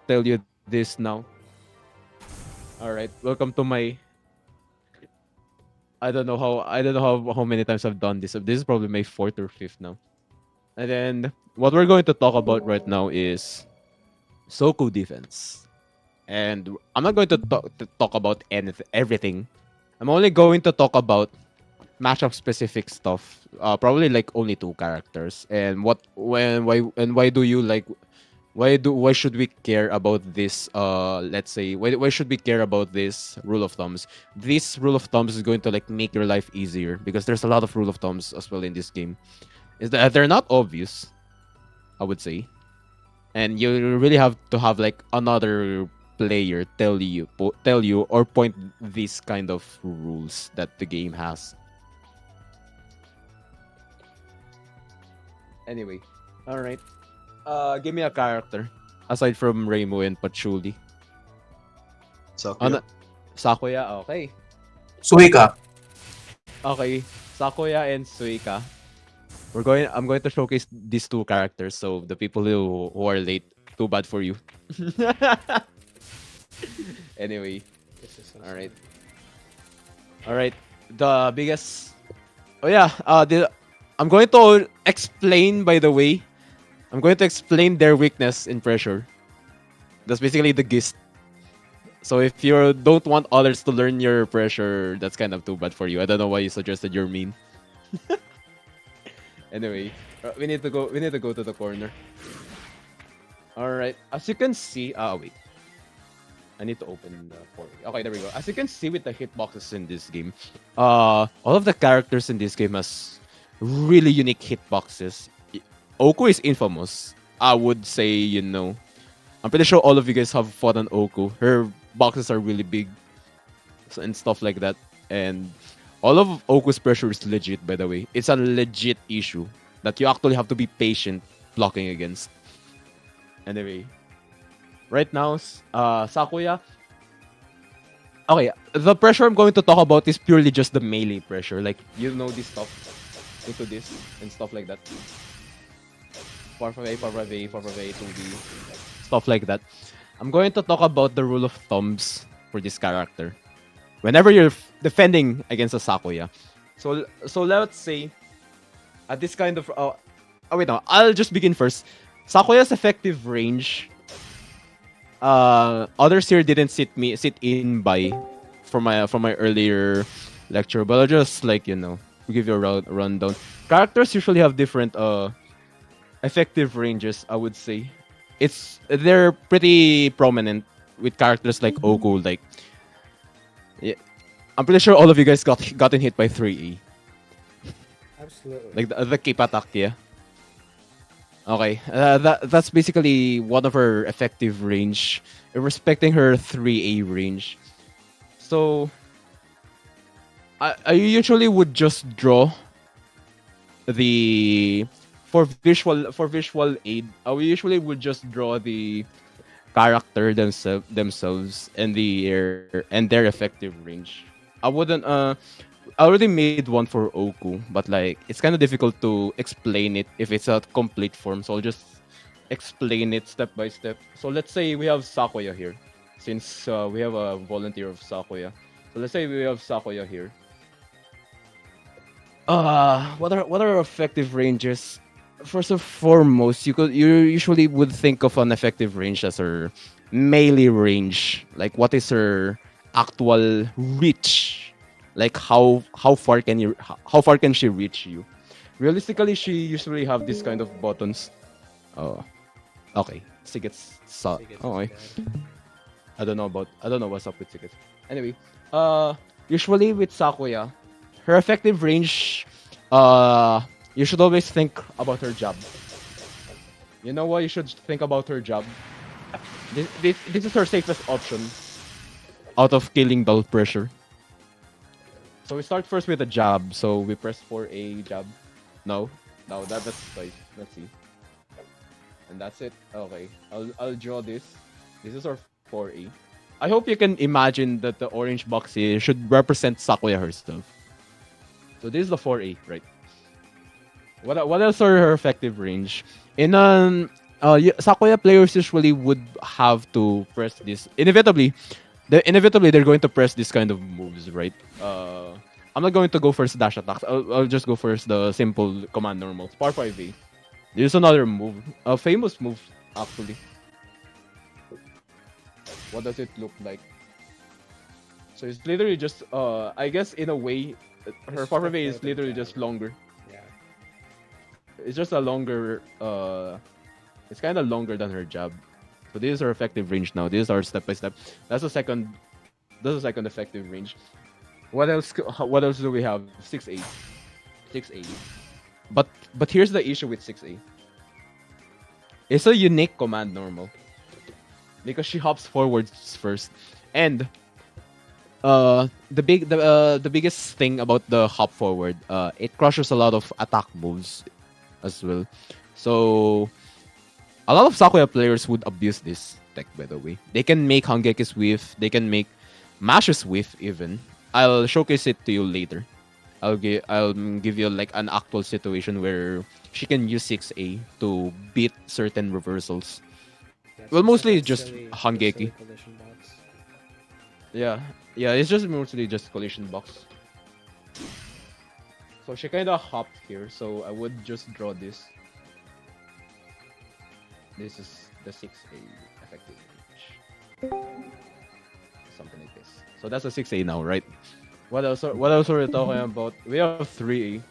tell you this now. All right, welcome to my. I don't know how many times I've done this. This is probably my fourth or fifth now. And then what we're going to talk about right now is Soku defense. And I'm not going to talk about everything. I'm only going to talk about matchup specific stuff. Probably like only two characters. And why do you like why should we care about this let's say why should we care about this rule of thumbs? This rule of thumbs is going to like make your life easier because there's a lot of rule of thumbs as well in this game. Is that they're not obvious, I would say. And you really have to have like another player tell you or point these kind of rules that the game has. Anyway, all right. Give me a character aside from Reimu and Patchouli. Sakuya. Ano? Sakuya, okay. Suika. Okay, Sakuya and Suika. I'm going to showcase these two characters. So the people who are late, too bad for you. Anyway, This is so all right, sad. all right. The biggest. Oh yeah. I'm going to explain. By the way, I'm going to explain their weakness in pressure. That's basically the gist. So if you don't want others to learn your pressure, that's kind of too bad for you. I don't know why you suggested you're mean. Anyway, we need to go. We need to go to the corner. All right. As you can see, wait. I need to open the port. Okay, there we go. As you can see with the hitboxes in this game, all of the characters in this game has really unique hitboxes. Oku is infamous. I would say, I'm pretty sure all of you guys have fought on Oku. Her boxes are really big and stuff like that. And all of Oku's pressure is legit, by the way. It's a legit issue that you actually have to be patient blocking against. Anyway, right now, Sakuya. Okay, the pressure I'm going to talk about is purely just the melee pressure. Like, this stuff into this and stuff like that. Far from A, far from A, far from A, 2B. Stuff like that. I'm going to talk about the rule of thumbs for this character. Whenever you're defending against a Sakuya. So let's say, at this kind of... wait, no. I'll just begin first. Sakuya's effective range, others here didn't sit in by from my earlier lecture, but I'll just give you a rundown. Characters usually have different effective ranges, I would say. They're pretty prominent with characters like Oku. Like, yeah, I'm pretty sure all of you guys gotten hit by 3A, Absolutely. like the keep attack, yeah. Okay, that's basically one of her effective range, respecting her 3A range. So I usually would just draw the for visual aid. We usually would just draw the character themselves and their effective range. I wouldn't I already made one for Oku, but like it's kind of difficult to explain it if it's a complete form. So I'll just explain it step by step. So let's say we have Sakuya here, since we have a volunteer of Sakuya. So let's say we have Sakuya here. What are effective ranges? First and foremost, you usually would think of an effective range as her melee range. Like what is her actual reach? Like how far can she reach you? Realistically, she usually have this kind of buttons. Oh, okay. Sigets saw. Sigits Oh, is okay. bad. I don't know what's up with Sigets. Anyway, usually with Sakuya, her effective range, uh, you should always think about her job. You know what? You should think about her job. This is her safest option out of killing dull pressure. So we start first with a jab. So we press for a jab. No, no, that's twice. Let's see, and that's it. Okay, I'll draw this. This is our 4A. I hope you can imagine that the orange box here should represent Sakuya herself. So this is the 4A, right? What else are her effective range? In an Sakuya players usually would have to press this inevitably. Inevitably they're going to press this kind of moves, right? I'm not going to go first dash attacks. I'll just go first the simple command normal. Power 5A. There's another move, a famous move actually. What does it look like? So it's literally just I guess in a way her It's power just a 5A is floating literally jab. just longer. Yeah. It's just a longer it's kind of longer than her jab. So this is her effective range now. This is our step by step. That's a second. That's a second effective range. What else? What else do we have? 6A, 6A. But here's the issue with 6A. It's a unique command normal because she hops forwards first, and the biggest thing about the hop forward, it crushes a lot of attack moves as well. So a lot of Sakuya players would abuse this tech, by the way. They can make Hangeki's whiff, they can make Mash's whiff even. I'll showcase it to you later. I'll give you like an actual situation where she can use 6A to beat certain reversals. Yeah, it's Well, just like mostly a it's just silly Hangeki. collision box. Yeah. Yeah, it's just mostly just collision box. So she kinda hopped here, so I would just draw this. This is the 6A effective range. Something like this. So that's a 6A now, right? What else are we talking about? We have 3A.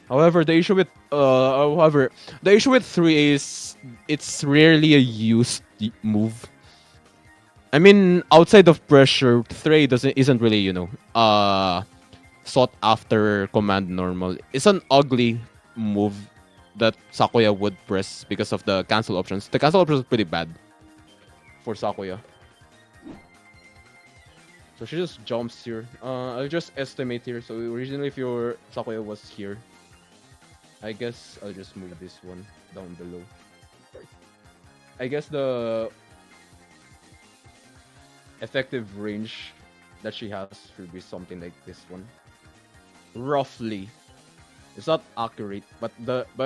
However, the issue with 3A is it's rarely a used move. I mean, outside of pressure, 3A doesn't isn't really, sought after command normal. It's an ugly move that Sakuya would press because of the cancel options. The cancel options is pretty bad for Sakuya. So she just jumps here. I'll just estimate here. So originally, if your Sakuya was here, I guess I'll just move this one down below. I guess the effective range that she has should be something like this one. Roughly. It's not accurate, but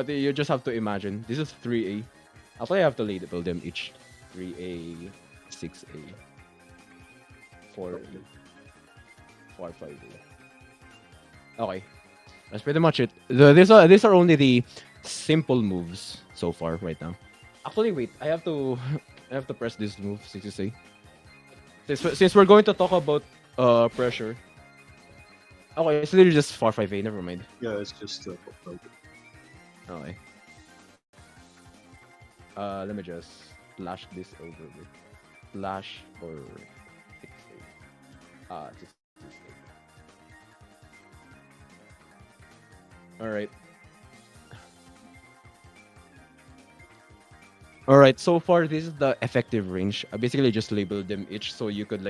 you just have to imagine. This is 3A. I'll probably have to label them each. 3A, 6A, 4A, 5A. Okay. That's pretty much it. These are only the simple moves so far right now. Actually, wait. I have to I have to press this move. 6A. Since we're going to talk about pressure. Okay, it's literally just 4-5A. Never mind. Yeah, it's just Okay. Let me just flash this over with flash or 6A. Just 6A. All right. All right. So far, this is the effective range. I basically just labeled them each so you could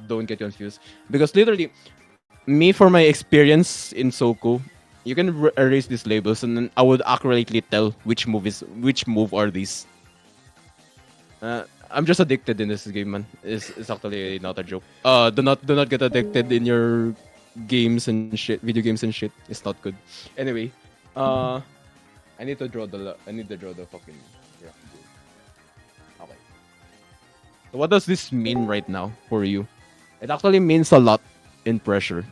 don't get confused because literally, me for my experience in Soku, you can erase these labels and then I would accurately tell which move are these. I'm just addicted in this game, man. It's actually not a joke. Do not get addicted in your games and shit, video games and shit. It's not good. Anyway, uh, I need to draw the fucking. Yeah. Okay. So what does this mean right now for you? It actually means a lot in pressure,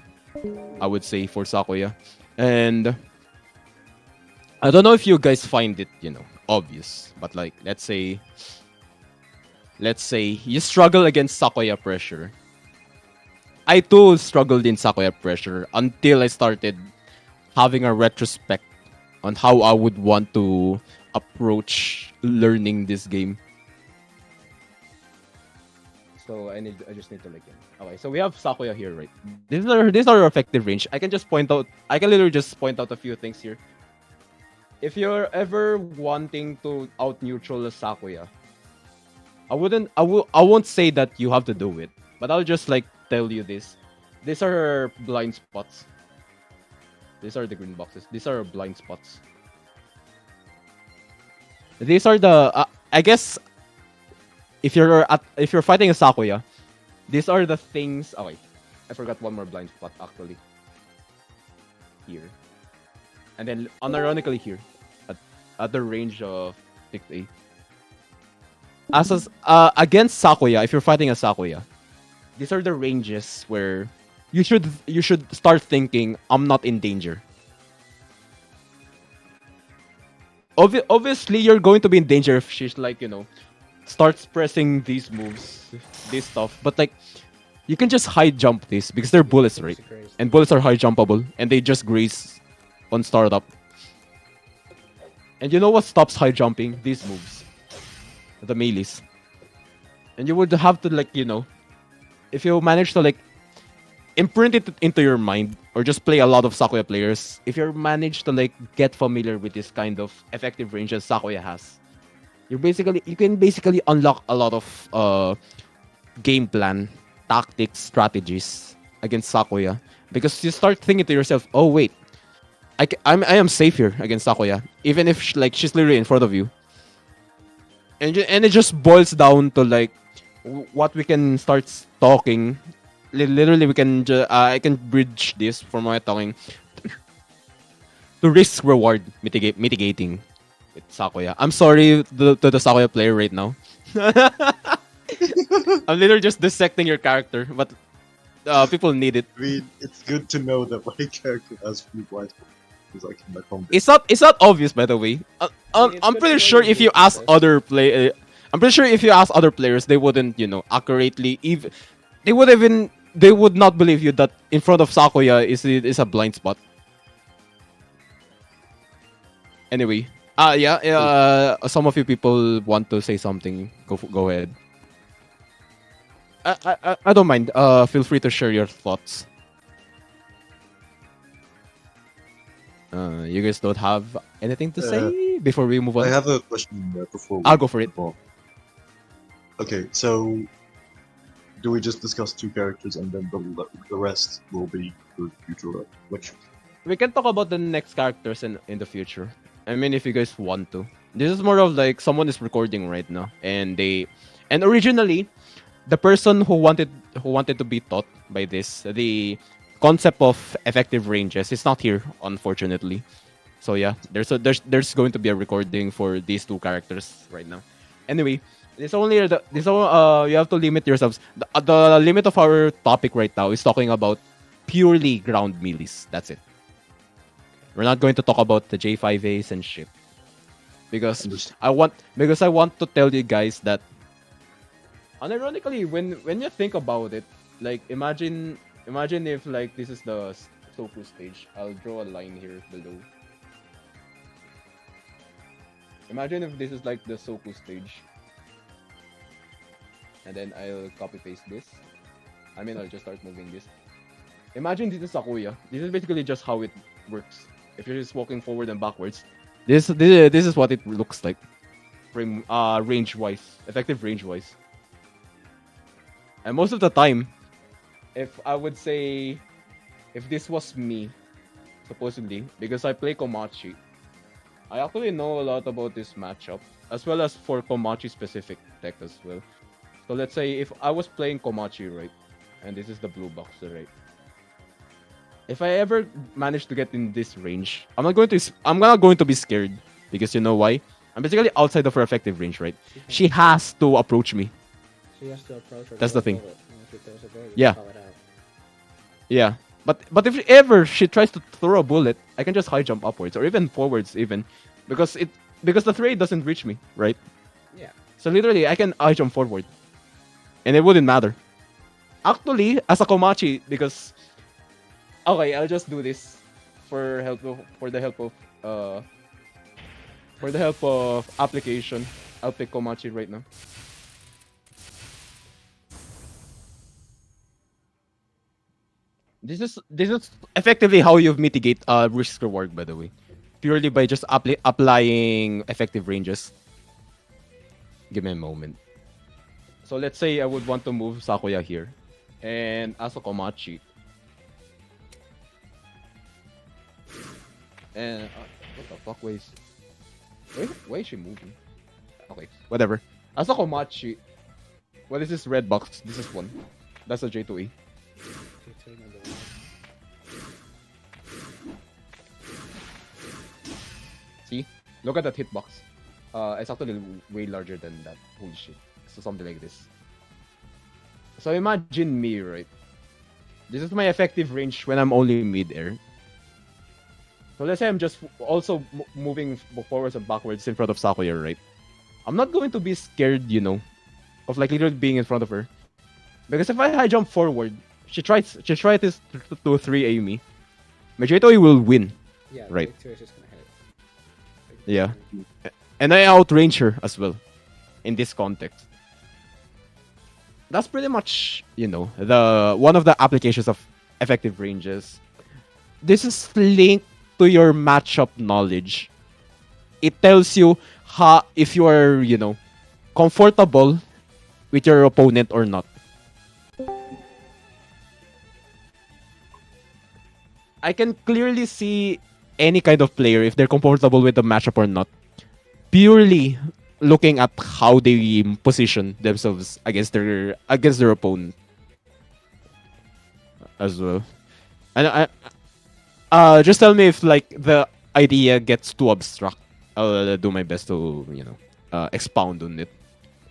I would say, for Sakuya. And I don't know if you guys find it, obvious, but like let's say you struggle against Sakuya pressure. I too struggled in Sakuya pressure until I started having a retrospect on how I would want to approach learning this game. So I just need to like him. Okay, so we have Sakuya here, right? These are our effective range. I can literally just point out a few things here. If you're ever wanting to out neutral a Sakuya, I won't say that you have to do it, but I'll just like tell you this. These are blind spots. These are the green boxes. These are blind spots. These are the I guess if you're fighting a Sakuya, these are the things. Oh wait, I forgot one more blind spot actually. Here, and then unironically here, at the range of 6A. Against Sakuya, if you're fighting a Sakuya, these are the ranges where you should start thinking, I'm not in danger. Obviously, you're going to be in danger if she's like, starts pressing these moves, this stuff. But like, you can just high jump this because they're bullets, right? And bullets are high jumpable, and they just graze on startup. And you know what stops high jumping? These moves, the melees. And you would have to like, if you manage to like imprint it into your mind or just play a lot of Sakuya players, if you manage to like get familiar with this kind of effective ranges Sakuya has, you can basically unlock a lot of game plan, tactics, strategies against Sakuya because you start thinking to yourself, oh wait, I am safe here against Sakuya even if she's literally in front of you, and it just boils down to like what we can start talking. Literally, we can I can bridge this from my talking to risk reward mitigating with Sakuya. I'm sorry to the Sakuya player right now. I'm literally just dissecting your character, but people need it. I mean, it's good to know that my character has few blind spots because I can combat. It's not obvious, by the way. I'm pretty sure if you ask I'm pretty sure if you ask other players, they wouldn't, accurately even they would not believe you that in front of Sakuya is a blind spot. Anyway, some of you people want to say something. Go ahead. I don't mind. Feel free to share your thoughts. You guys don't have anything to say before we move on? I have a question before. I'll go for it. Okay, so do we just discuss two characters and then the rest will be for future lectures? We can talk about the next characters in the future. I mean, if you guys want to. This is more of like someone is recording right now, and originally, the person who wanted to be taught by this, the concept of effective ranges, is not here, unfortunately. So yeah, there's going to be a recording for these two characters right now. Anyway, you have to limit yourselves. The limit of our topic right now is talking about purely ground melees. That's it. We're not going to talk about the J5As and shit. Because I want to tell you guys that unironically, when you think about it, like imagine if like this is the Soku stage. I'll draw a line here below. Imagine if this is like the Soku stage. And then I'll copy paste this. I'll just start moving this. Imagine this is Sakuya. This is basically just how it works. If you're just walking forward and backwards, this is what it looks like, range wise, effective range wise. And most of the time, if I would say, if this was me, supposedly, because I play Komachi, I actually know a lot about this matchup, as well as for Komachi specific tech as well. So let's say if I was playing Komachi, right, and this is the blue box, right. If I ever manage to get in this range, I'm not going to be scared, because you know why? I'm basically outside of her effective range, right? She has to approach me. She has to approach her. That's the thing. Yeah. Yeah. But if ever she tries to throw a bullet, I can just high jump upwards or even forwards because the thread doesn't reach me, right? Yeah. So literally I can high jump forward. And it wouldn't matter. Actually, as a Komachi, because okay, I'll just do this for the help of application. I'll pick Komachi right now. This is effectively how you mitigate risk reward, by the way, purely by just applying effective ranges. Give me a moment. So let's say I would want to move Sakuya here, and as a Komachi. And what the fuck? Why is she moving? Okay, whatever. As a Komachi, what is this red box? This is one. That's a J2E. See? Look at that hitbox. It's actually way larger than that. Holy shit. So something like this. So imagine me, right? This is my effective range when I'm only mid-air. So let's say I'm just also moving forwards and backwards in front of Sakuya, right? I'm not going to be scared, of like literally being in front of her. Because if I high jump forward, she tries to 3A me. Majority will win. Yeah, Right. the 2 is just gonna hit. Yeah. And I outrange her as well in this context. That's pretty much, the one of the applications of effective ranges. This is linked to your matchup knowledge. It tells you how if you are, comfortable with your opponent or not. I can clearly see any kind of player if they're comfortable with the matchup or not. Purely looking at how they position themselves against their opponent as well. And just tell me if like the idea gets too abstract. I'll do my best to expound on it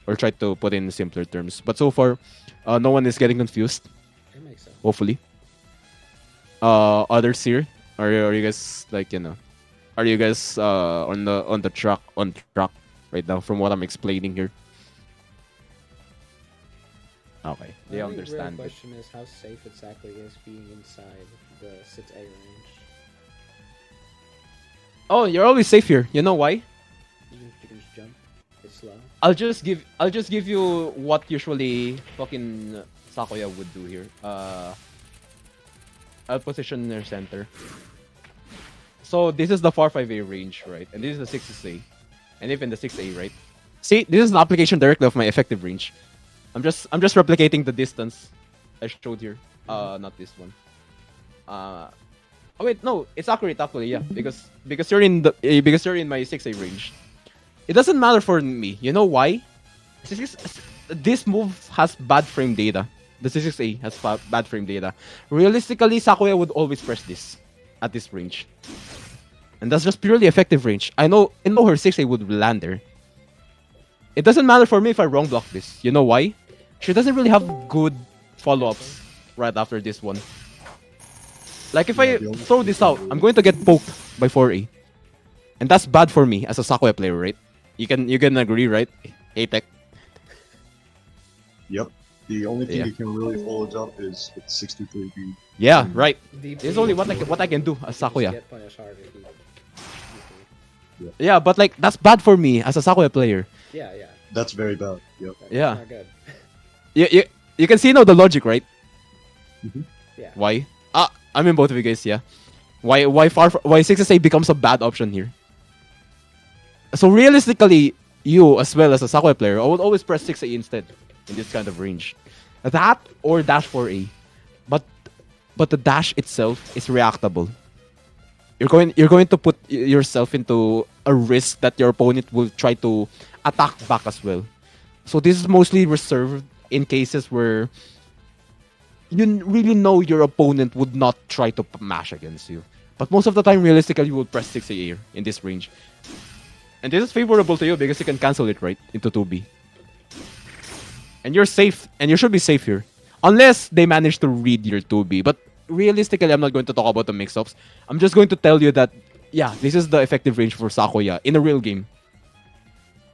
or try to put in simpler terms. But so far, no one is getting confused. It makes sense. Hopefully, others here are you guys are you guys on the track right now from what I'm explaining here? Okay, they The only understand real it. question is how safe exactly is being inside the 6A range. Oh, you're always safe here. You know why? You can just jump. It's slow. I'll just give you what usually fucking Sakuya would do here. I'll position near center. So this is the 4-5A range, right? And this is the 6A. And even the 6A, right? See, this is an application directly of my effective range. I'm just replicating the distance I showed here. Not this one. Oh wait, no, it's accurate actually, yeah. Because you're in my 6A range. It doesn't matter for me. You know why? This move has bad frame data. The 6A has bad frame data. Realistically, Sakuya would always press this at this range. And that's just purely effective range. I know her 6A would land there. It doesn't matter for me if I wrong block this. You know why? She doesn't really have good follow-ups right after this one. Like if I throw this out, I'm going to get poked by 4A. And that's bad for me as a Sakuya player, right? You can agree, right? Hey Tech. Yep. The only thing Yeah. you can really hold up is with 63B. Yeah, right. DP This is only what I can do as you just Sakuya. get punished harder if you- Yeah, but like that's bad for me as a Sakuya player. Yeah. That's very bad. Yep. That's Yeah. not good. You can see now the logic, right? Yeah. Why? I mean both of you guys, yeah. Why 6SA becomes a bad option here? So realistically, you as well as a Sakuya player, I would always press 6A instead in this kind of range. That or dash 4A. But the dash itself is reactable. You're going to put yourself into a risk that your opponent will try to attack back as well. So this is mostly reserved in cases where you really know your opponent would not try to mash against you. But most of the time, realistically, you will press 6A in this range. And this is favorable to you because you can cancel it right into 2B. And you're safe, and you should be safe here. Unless they manage to read your 2B. But realistically, I'm not going to talk about the mix-ups. I'm just going to tell you that, yeah, this is the effective range for Sakuya in a real game.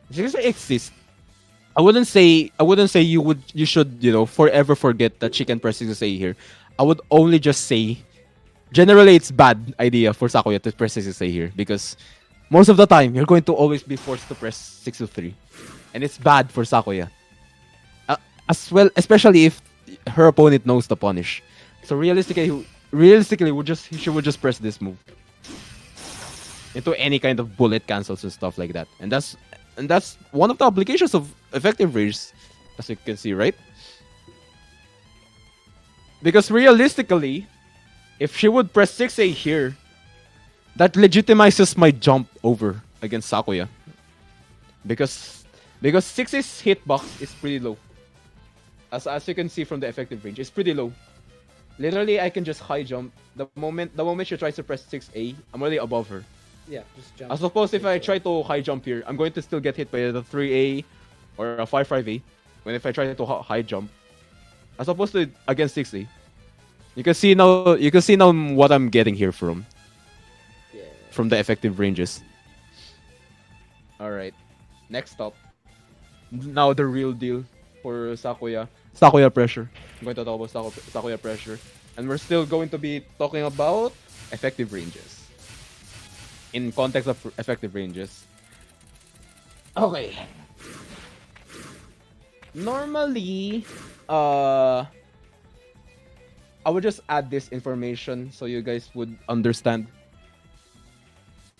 Because it exists. I wouldn't say you should, forever forget that she can press 6A here. I would only just say generally it's bad idea for Sakuya to press 6A here because most of the time you're going to always be forced to press 6-3. And it's bad for Sakuya. As well, especially if her opponent knows the punish. So realistically, she would just press this move into any kind of bullet cancels and stuff like that. And that's one of the applications of effective range, as you can see, right? Because realistically, if she would press 6A here, that legitimizes my jump over against Sakuya. Because 6A's hitbox is pretty low. As you can see from the effective range, it's pretty low. Literally, I can just high jump. The moment she tries to press 6A, I'm already above her. Yeah, just jump. I suppose if I into try it. to high jump here, I'm going to still get hit by the 3A or a 5-5A. When if I try to high jump, as opposed to against 6A. You can see now. You can see now what I'm getting here Yeah. from the effective ranges. All right, next up. Now the real deal for Sakuya. Sakuya pressure. I'm going to talk about Sakuya pressure, and we're still going to be talking about effective ranges. In context of effective ranges. Okay. Normally, uh, I would just add this information so you guys would understand.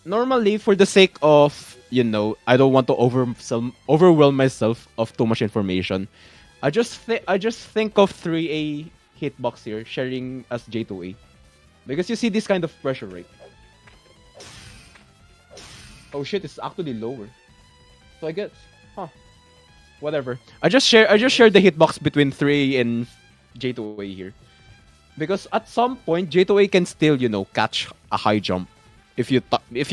Normally, for the sake of, I don't want to overwhelm myself of too much information. I just think of 3A hitbox here sharing as J2A because you see this kind of pressure rate. Oh shit, it's actually lower. So I guess, huh? Whatever. I just share the hitbox between 3A and J2A here. Because at some point J2A can still, catch a high jump if you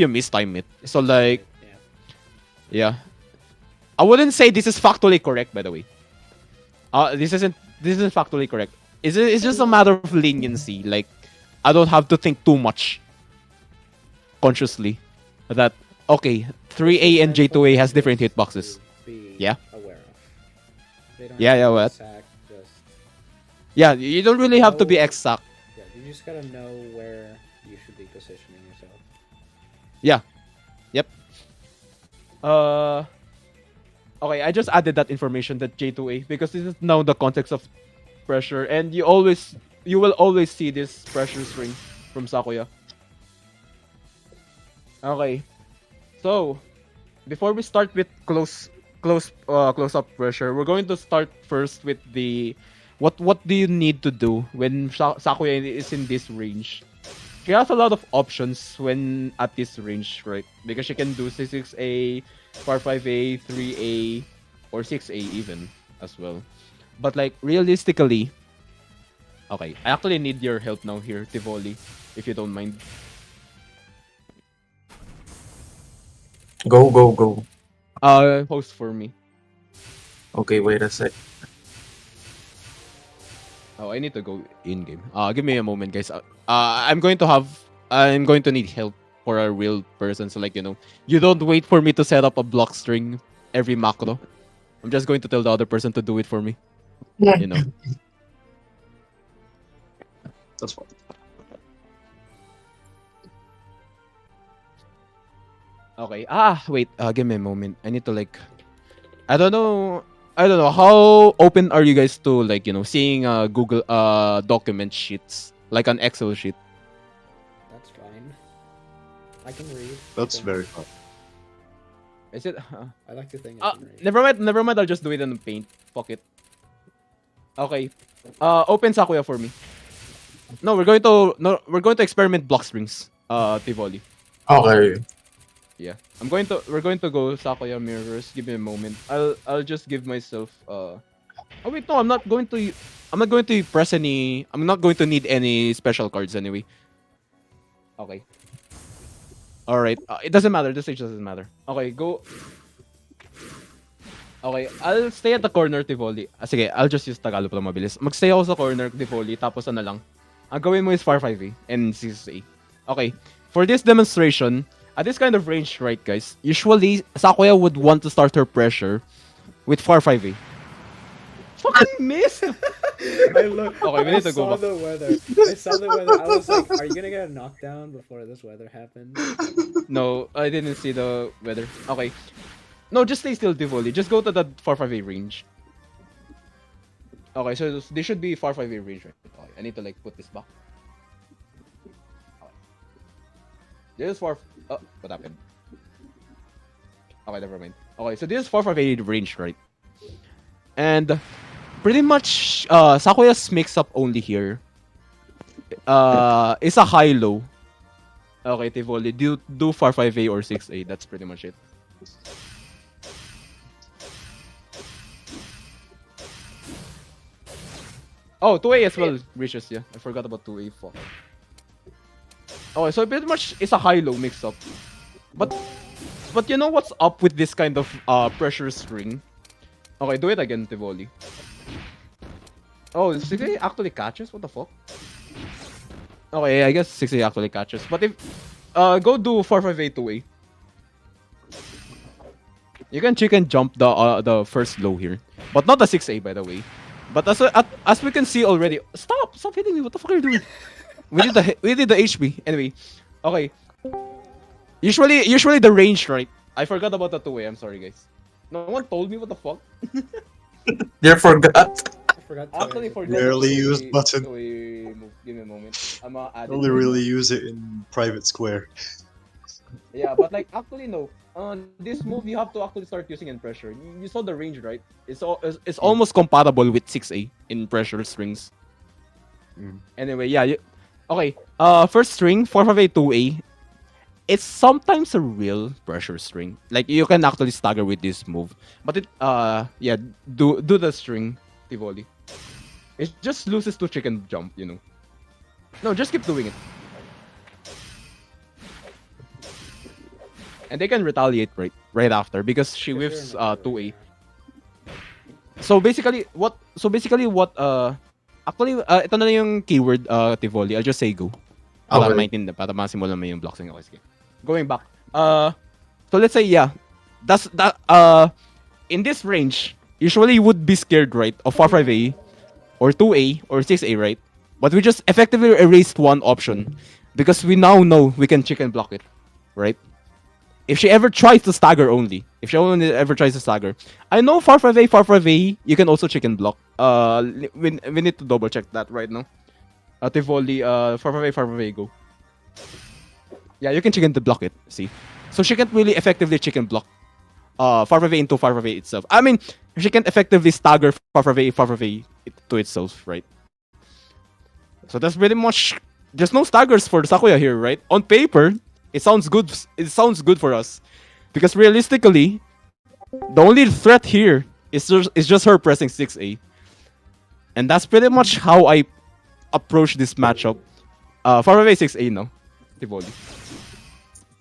mistime it. So like, Yeah. yeah. I wouldn't say this is factually correct, by the way. This isn't factually correct. It's just a matter of leniency. Like, I don't have to think too much consciously that okay, It's just 3A and J2A has different information hitboxes. to be Yeah. aware of. They don't Yeah, have yeah, to be what? exact. Just Yeah, you don't really have to be know- exact. Yeah, you just gotta know where you should be positioning yourself. Yeah. Yep. Uh okay, I just added that information that J2A because this is now the context of pressure and you will always see this pressure string from Sakuya. Okay. So, before we start with close up pressure, we're going to start first with the what do you need to do when Sakuya is in this range? She has a lot of options when at this range, right? Because she can do C6A, 5A, 3A, or 6A even as well. But like realistically, okay, I actually need your help now here, Tivoli, if you don't mind. Go, go, go. Host for me. Okay, wait a sec. Oh, I need to go in game. Give me a moment, guys. I'm going to need help for a real person. So like you don't wait for me to set up a block string every macro. I'm just going to tell the other person to do it for me. You know. That's fine. Okay. Wait. Give me a moment. I need to like. I don't know. I don't know how open are you guys to like seeing Google document sheets like an Excel sheet. That's fine. I can read. That's so very fun. Is it? I like to think I can read. Never mind. Never mind. I'll just do it in Paint. Fuck it. Okay. Open Sakuya for me. No, we're going to experiment block strings. Tivoli. Okay. Yeah. We're going to go Sakuya mirrors. Give me a moment. I'll just give myself Oh wait, no, I'm not going to press any I'm not going to need any special cards anyway. Okay. Alright. It doesn't matter. This stage doesn't matter. Okay, go. Okay, I'll stay at the corner, Tivoli. Sige, I'll just use Tagalog lang mabilis. Magstay ako sa corner, Tivoli, tapos ano lang. Ang gawin mo is 5-5A and 6A. Okay, for this demonstration, at this kind of range, right, guys, usually, Sakuya would want to start her pressure with 5-5A. Fucking miss! I look. Okay, we need to go saw back. the weather. I saw the weather. I was like, "Are you gonna get a knockdown before this weather happens?" No, I didn't see the weather. Okay. No, just stay still, Tivoli. Just go to the 4-5A range. Okay, so they should be 4-5A range, right? Okay, I need to like put this back. Okay. This is 4. Oh, what happened? Okay, never mind. Okay, so this is 4-5A range, right? And pretty much, Sakuya's mix-up only here is a high-low. Okay, Tivoli, do 4-5A or 6A. That's pretty much it. Oh, 2A as well reaches, yeah. I forgot about 2A. Fuck. Okay, so pretty much it's a high-low mix-up. But you know what's up with this kind of pressure string? Okay, do it again, Tivoli. Oh, 6A actually catches? What the fuck? Okay, I guess 6A actually catches. But if go do 4-5-A 2A. You can chicken jump the first low here. But not the 6A by the way. But as we can see already. Stop hitting me. What the fuck are you doing? We did the HP. Anyway. Okay. Usually the range, right? I forgot about the 2A. I'm sorry guys. No one told me what the fuck. You forgot. I forgot. Actually, for Rarely used button. Move. Give me a moment. I'm adding. Only really use it in private square. Yeah, but like actually no. This move you have to actually start using in pressure. You saw the range, right? It's almost compatible with 6A in pressure strings. Mm. Anyway, yeah. Okay. First string 4-5-A 2A. It's sometimes a real pressure string. Like you can actually stagger with this move, but yeah, do the string Tivoli. It just loses to chicken jump, you know. No, just keep doing it. And they can retaliate right after because she whiffs 2A. So basically what actually ito na yung keyword Tivoli. I'll just say go. Para Okay. maintindihan, para masimulan mo yung blocks. Okay, sige. Going back. So let's say yeah. That's that in this range, usually you would be scared, right, of 4-5-A or 2A or 6A, right? But we just effectively erased one option because we now know we can chicken block it, right? If she ever tries to stagger only, if she only ever tries to stagger, I know 4-5-A, you can also chicken block. We need to double check that right now. Tivoli, 4-5-A, go. Yeah, you can chicken to block it. See, so she can't really effectively chicken block 4-5-A into 4-5-A itself. I mean, she can't effectively stagger 4-5-A to itself, right? So that's pretty much. There's no staggers for Sakuya here, right? On paper, it sounds good. It sounds good for us, because realistically, the only threat here is just her pressing 6A, and that's pretty much how I approach this matchup. 4-5-A 6A, no, Tivoli.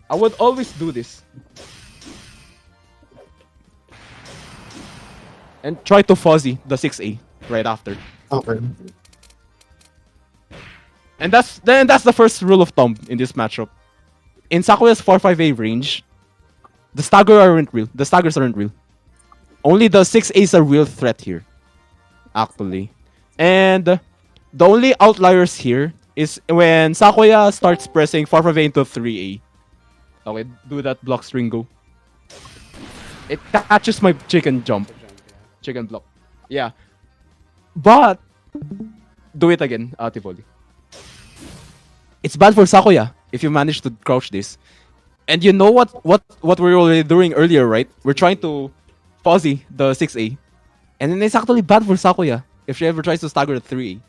I would always do this. And try to fuzzy the 6A right after. Okay. And that's the first rule of thumb in this matchup. In Sakuya's 4-5-A range, the staggers aren't real. Only the 6As are real threat here. Actually. And the only outliers here is when Sakuya starts pressing 4-5-A into 3A. Okay, do that block string go. It catches my chicken jump. Chicken block. Yeah. But do it again, Tivoli. It's bad for Sakuya if you manage to crouch this. And you know what we were already doing earlier, right? We're trying to fuzzy the 6A. And then it's actually bad for Sakuya if she ever tries to stagger the 3A.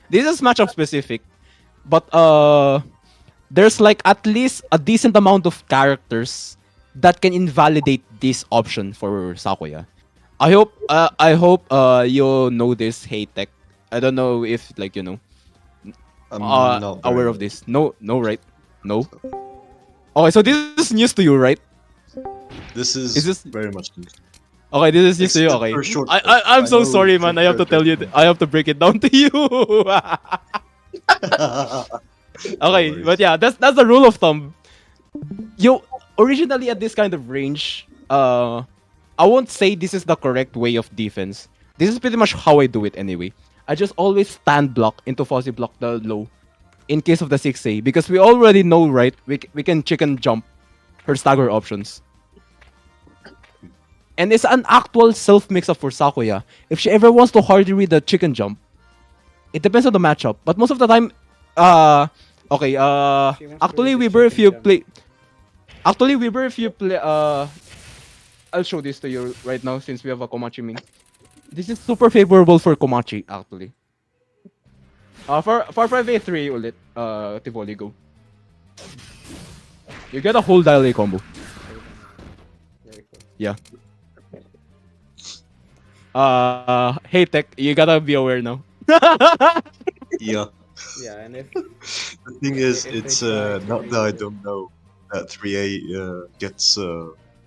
This is matchup specific. But there's like at least a decent amount of characters that can invalidate this option for Sakuya. I hope you know this, Hey Tech. I don't know if like you know I'm not very aware of well. this. No, right? No. Okay, so this is news to you, right? This is this- very much news. Okay, this is news to you. Except Okay, for short I'm cuts. so I know sorry, man. short I have to cuts tell you. are I have to break it down to you. Okay, worries. but yeah, that's the rule of thumb. You originally at this kind of range, I won't say this is the correct way of defense. This is pretty much how I do it anyway. I just always stand block into fuzzy block the low in case of the 6A because we already know, right? We can chicken jump her stagger options. And it's an actual self mix-up for Sakuya. If she ever wants to hard read the chicken jump, it depends on the matchup. But most of the time, okay, She wants to actually, read the Weber, if chicken you jump. play, actually, Weber, if you play, I'll show this to you right now since we have a Komachi Ming. This is super favorable for Komachi, actually. For 5A3 ulit, Tivoli go. You get a whole dial A combo. Very cool. Yeah. Hey Tech, you gotta be aware now. Yeah. Yeah, and if The thing is, If they it's try to not read that I it. don't know. that 3A gets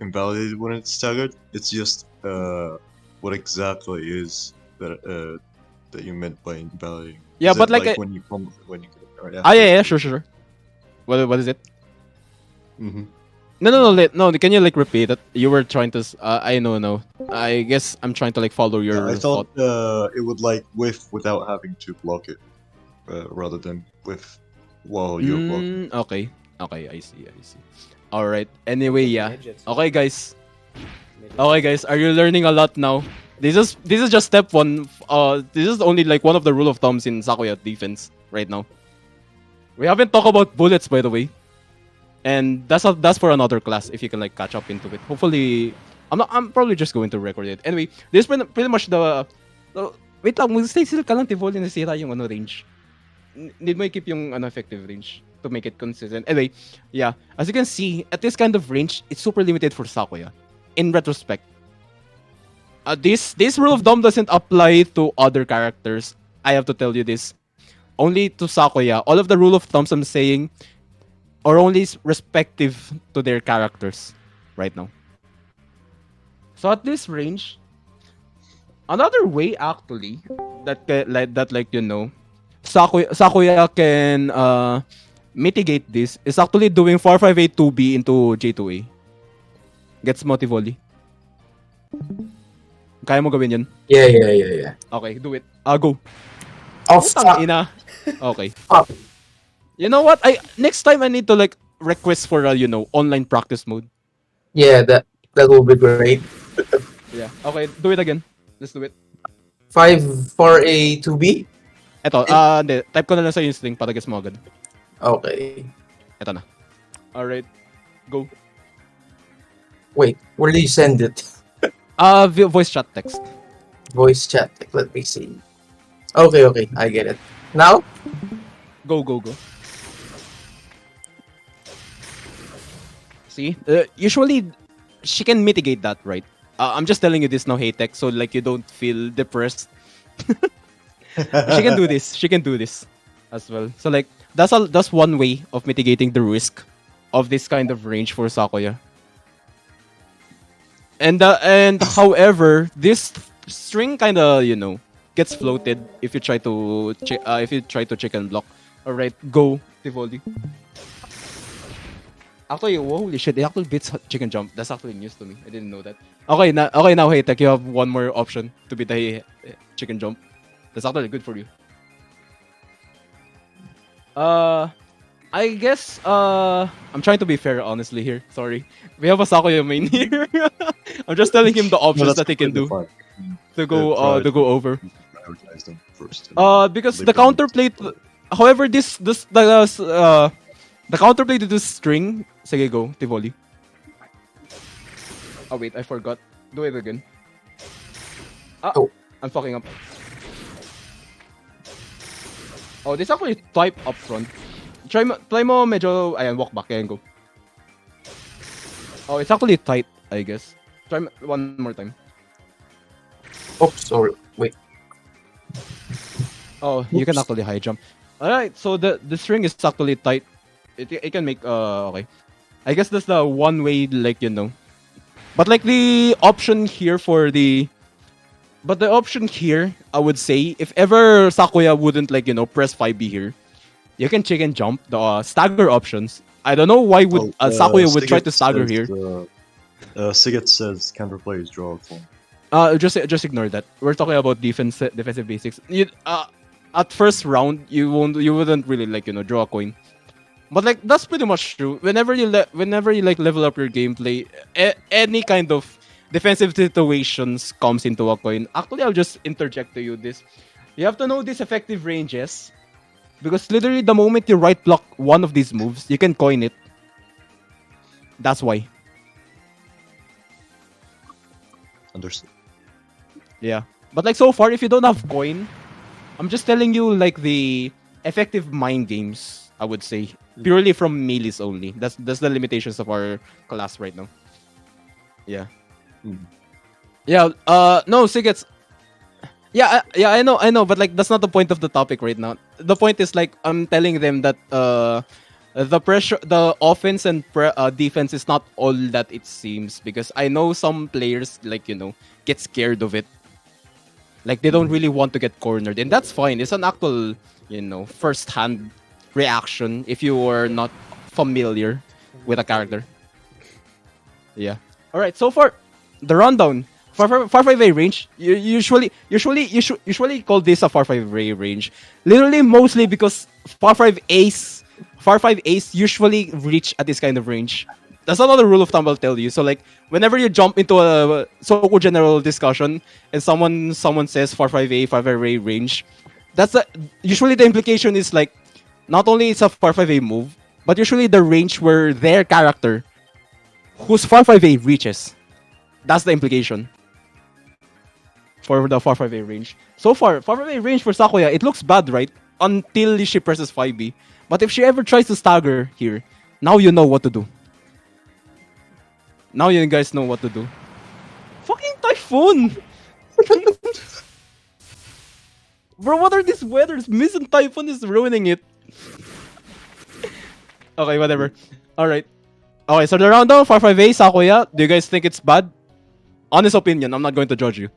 invalidated when it's staggered. It's just what exactly is that you meant by invalidating? Yeah, Is but it like, like when you get it right ah, after? yeah, sure. What is it? Mm-hmm. No. Can you like repeat it? You were trying to. I know, no. I guess I'm trying to like follow Yeah, I your thought thought. it would like whiff without having to block it, rather than whiff while you're blocking. Okay. I see. All right. Anyway, Just yeah. midgets, man. Okay, guys. Midgets. Okay, guys. Are you learning a lot now? This is just step one. This is only like one of the rule of thumbs in Sakuya defense right now. We haven't talked about bullets, by the way, and that's for another class. If you can like catch up into it. Hopefully, I'm probably just going to record it. Anyway, this is pretty much the wait lang, stay still ka lang, Tivoli, nasira yung ano range. Need mo i-keep yung ano effective range to make it consistent. Anyway, yeah, as you can see, at this kind of range, it's super limited for Sakuya. In retrospect, this rule of thumb doesn't apply to other characters. I have to tell you this. Only to Sakuya. All of the rule of thumbs I'm saying are only respective to their characters right now. So at this range, another way actually that you know, Sakuya can mitigate this is actually doing 4582B into J2A. Gets mo, Tivoli? Kaya mo gawin yun? Yeah. Okay, do it. Go. Oh, Putang fuck. ina. Okay. Fuck. You know what? Next time I need to like request for online practice mode. Yeah, that will be great. Yeah. Okay, do it again. Let's do it. 5 for a 2B? Eto, hindi. Type ko na lang sa yung string para guess mo agad. Okay. Eto na. Alright. Go. Wait, where do you send it? Voice chat text. Voice chat. Let me see. Okay, I get it. Now? Go. See? Usually, she can mitigate that, right? I'm just telling you this now, hey tech, so like you don't feel depressed. She can do this. She can do this as well. So like that's one way of mitigating the risk of this kind of range for Sakuya. And however, this string kind of gets floated if you try to chicken block. All right, go Tivoli. Actually, holy shit! It actually beats chicken jump. That's actually news to me. I didn't know that. Okay, now, hey Tech, you have one more option to beat the chicken jump. That's actually good for you. I guess I'm trying to be fair honestly here. Sorry. We have a Sakuya main here. I'm just telling him the options that he can do to go over. Prioritize them first. Because the counterplay however the counterplay to this string. Sige, go, Tivoli. Oh wait, I forgot. Do it again. Oh. I'm fucking up. Oh, this actually type up front. Try mo medyo, ayan, walk back, ayan, go. Oh, it's actually tight, I guess. Try one more time. Oops, sorry. Wait. Oh, you can actually high jump. Alright, so the string is actually tight. It can make, okay. I guess that's the one way, But like the option here I would say, if ever Sakuya wouldn't press 5B here, you can chicken jump the stagger options. I don't know why would Sakuya would try to stagger here. Siget says counterplay is draw a clone. Just ignore that. We're talking about defensive basics. At first round, you wouldn't really draw a coin. But like that's pretty much true. Whenever you level up your gameplay, any kind of defensive situations comes into a coin. Actually, I'll just interject to you this. You have to know these effective ranges. Because literally the moment you right block one of these moves, you can coin it. That's why. Understood. Yeah. But like so far, if you don't have coin, I'm just telling you like the effective mind games, I would say. Purely from melees only. That's the limitations of our class right now. Yeah. Yeah, no, Sigets. Yeah, I know, but like that's not the point of the topic right now. The point is like I'm telling them that The pressure, the offense and defense is not all that it seems, because I know some players, like, get scared of it. Like, they don't really want to get cornered, and that's fine. It's an actual, first-hand reaction if you are not familiar with a character. Yeah. All right. So far, the rundown. Far 5A range. You usually call this a Far 5A range. Literally, mostly because Far 5 Ace usually reach at this kind of range. That's another rule of thumb I'll tell you. So like, whenever you jump into a Soku general discussion and someone says Far 5A range, that's usually the implication is like, not only it's a Far 5A move, but usually the range where their character, whose Far 5A reaches. That's the implication for the Far 5A range. So far, Far 5A range for Sakuya, it looks bad, right? Until she presses 5B. But if she ever tries to stagger here, now you know what to do. Now you guys know what to do. Fucking Typhoon! Bro, what are these weathers? Missing Typhoon is ruining it. Okay, whatever. Alright. Okay, so the rundown, Far 5A, Sakuya, do you guys think it's bad? Honest opinion, I'm not going to judge you.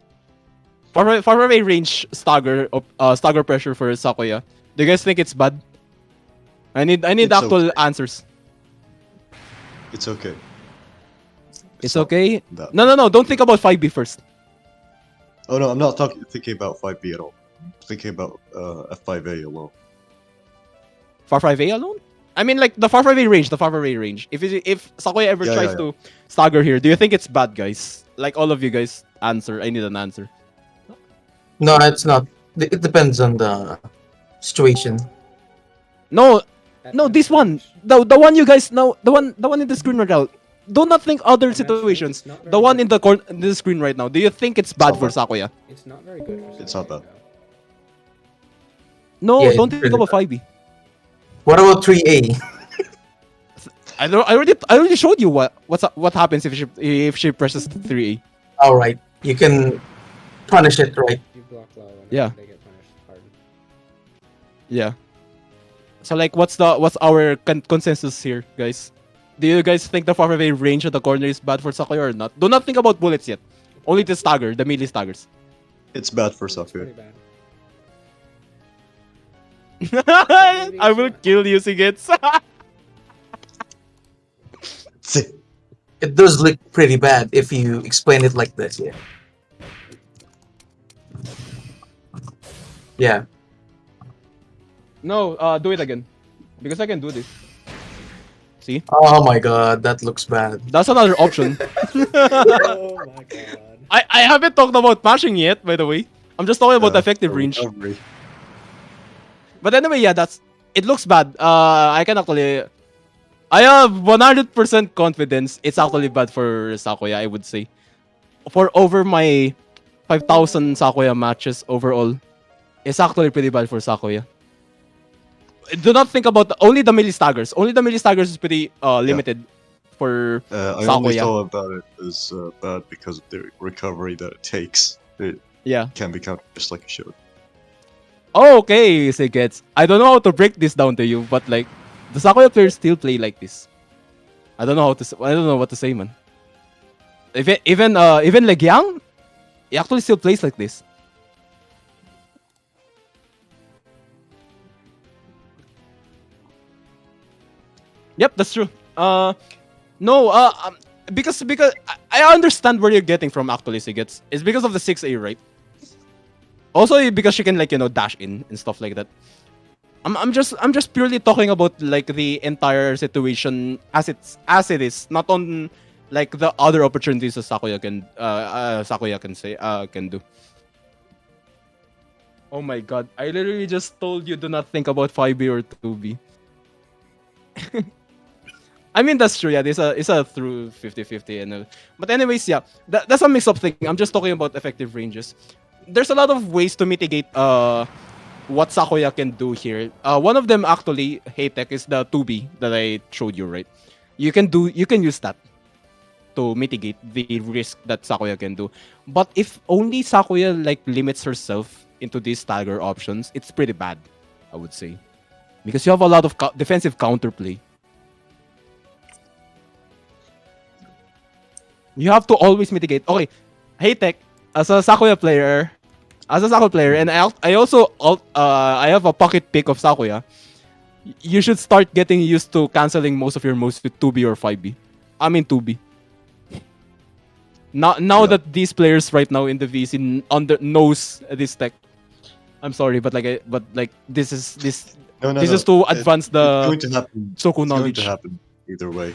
Far 5A range stagger pressure for Sakuya. Do you guys think it's bad? I need It's actual okay. answers. It's okay. It's not okay? that No, don't think about 5B first. Oh no, I'm not thinking about 5B at all. I'm thinking about F5A alone. Far 5A alone? I mean, like, the Far 5A range, If Sakuya ever Yeah, tries yeah. to stagger here, do you think it's bad, guys? Like, all of you guys answer. I need an answer. No, it's not. It depends on the situation. No, At no, that this one. range. The one you guys know, the one in the screen right now. Do not think other At that range, situations. it's not The very one good. in the screen right now. Do you think it's bad not for bad. Sakuya? It's not very good. for It's not Sakuya, bad. No, Yeah, don't it's think really about bad. 5B. What about 3A? I already showed you what happens if she presses 3A. All right, you can punish it, right? You block low and Yeah. they get punished hard. Yeah. So like, what's our consensus here, guys? Do you guys think the 5A range of the corner is bad for Sakuya or not? Do not think about bullets yet. Only the stagger, the melee staggers. It's bad for It's pretty Sakuya. bad. I will kill you, Sigits. It does look pretty bad if you explain it like this. Yeah. Yeah. No, do it again. Because I can do this. See? Oh my god, that looks bad. That's another option. Oh my god. I haven't talked about mashing yet, by the way. I'm just talking about effective range. Recovery. But anyway, yeah, it looks bad. I can actually... I have 100% confidence it's actually bad for Sakuya, I would say. For over my 5,000 Sakuya matches overall, it's actually pretty bad for Sakuya. Do not think about only the melee staggers. Only the melee staggers is pretty limited for I only Sakuya. thought about it as bad because of the recovery that it takes. It Yeah. can be counted just like you showed. Oh, okay, Sigets. I don't know how to break this down to you, but like, the Sakuya players still play like this. I don't know I don't know what to say, man. Even Legiang, he actually still plays like this. Yep, that's true. No, because I understand where you're getting from actually, Sigets. It's because of the 6A, right? Also because she can, like, dash in and stuff like that. I'm just purely talking about like the entire situation as it is, not on like the other opportunities that Sakuya can do. Oh my god, I literally just told you do not think about 5B or 2B. I mean, that's true. Yeah, it's a through 50-50 and but anyways, yeah, that's a mix up thing. I'm just talking about effective ranges. There's a lot of ways to mitigate what Sakuya can do here. One of them actually, Haytech, is the 2B that I showed you, right? You can use that to mitigate the risk that Sakuya can do. But if only Sakuya like limits herself into these stagger options, it's pretty bad, I would say. because you have a lot of defensive counterplay. You have to always mitigate. Okay, hey Tech, as a Sakuya player, and I also I have a pocket pick of Sakuya. You should start getting used to canceling most of your moves with 2B or 5B. I mean 2B. Now Yeah. that these players right now in the VC knows this tech. I'm sorry, but this is No, no, this no. is to advance It's the going to happen. Soku It's going to knowledge. happen either way.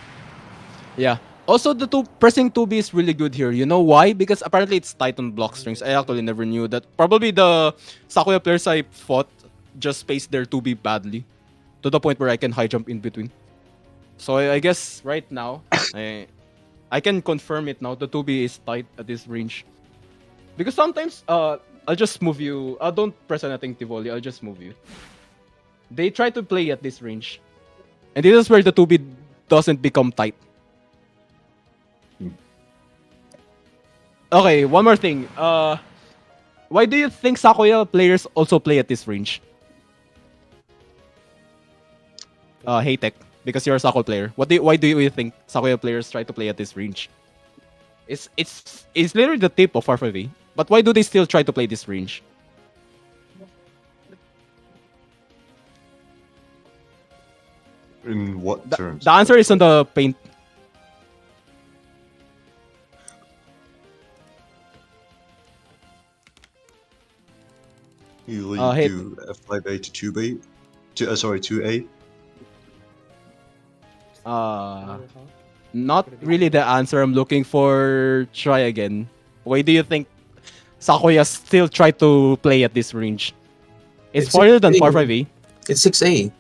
Yeah. Also, the pressing 2B is really good here. You know why? Because apparently it's tight on block strings. I actually never knew that. Probably the Sakuya players I fought just spaced their 2B badly. To the point where I can high jump in between. So I guess right now, I can confirm it now. The 2B is tight at this range. Because sometimes, I'll just move you. Don't press anything, Tivoli. I'll just move you. They try to play at this range. And this is where the 2B doesn't become tight. Okay, one more thing. Why do you think Sakuya players also play at this range? Hey Tech, because you're a Sakuya player. Why do you think Sakuya players try to play at this range? It's literally the tip of R5A. But why do they still try to play this range? In what terms? The answer is on the paint. You hey- do F5A to 2B? Sorry, 2A? Not really the answer I'm looking for. Try again. Why do you think Sakuya still try to play at this range? It's farther than 6A. 4-5A. It's 6A.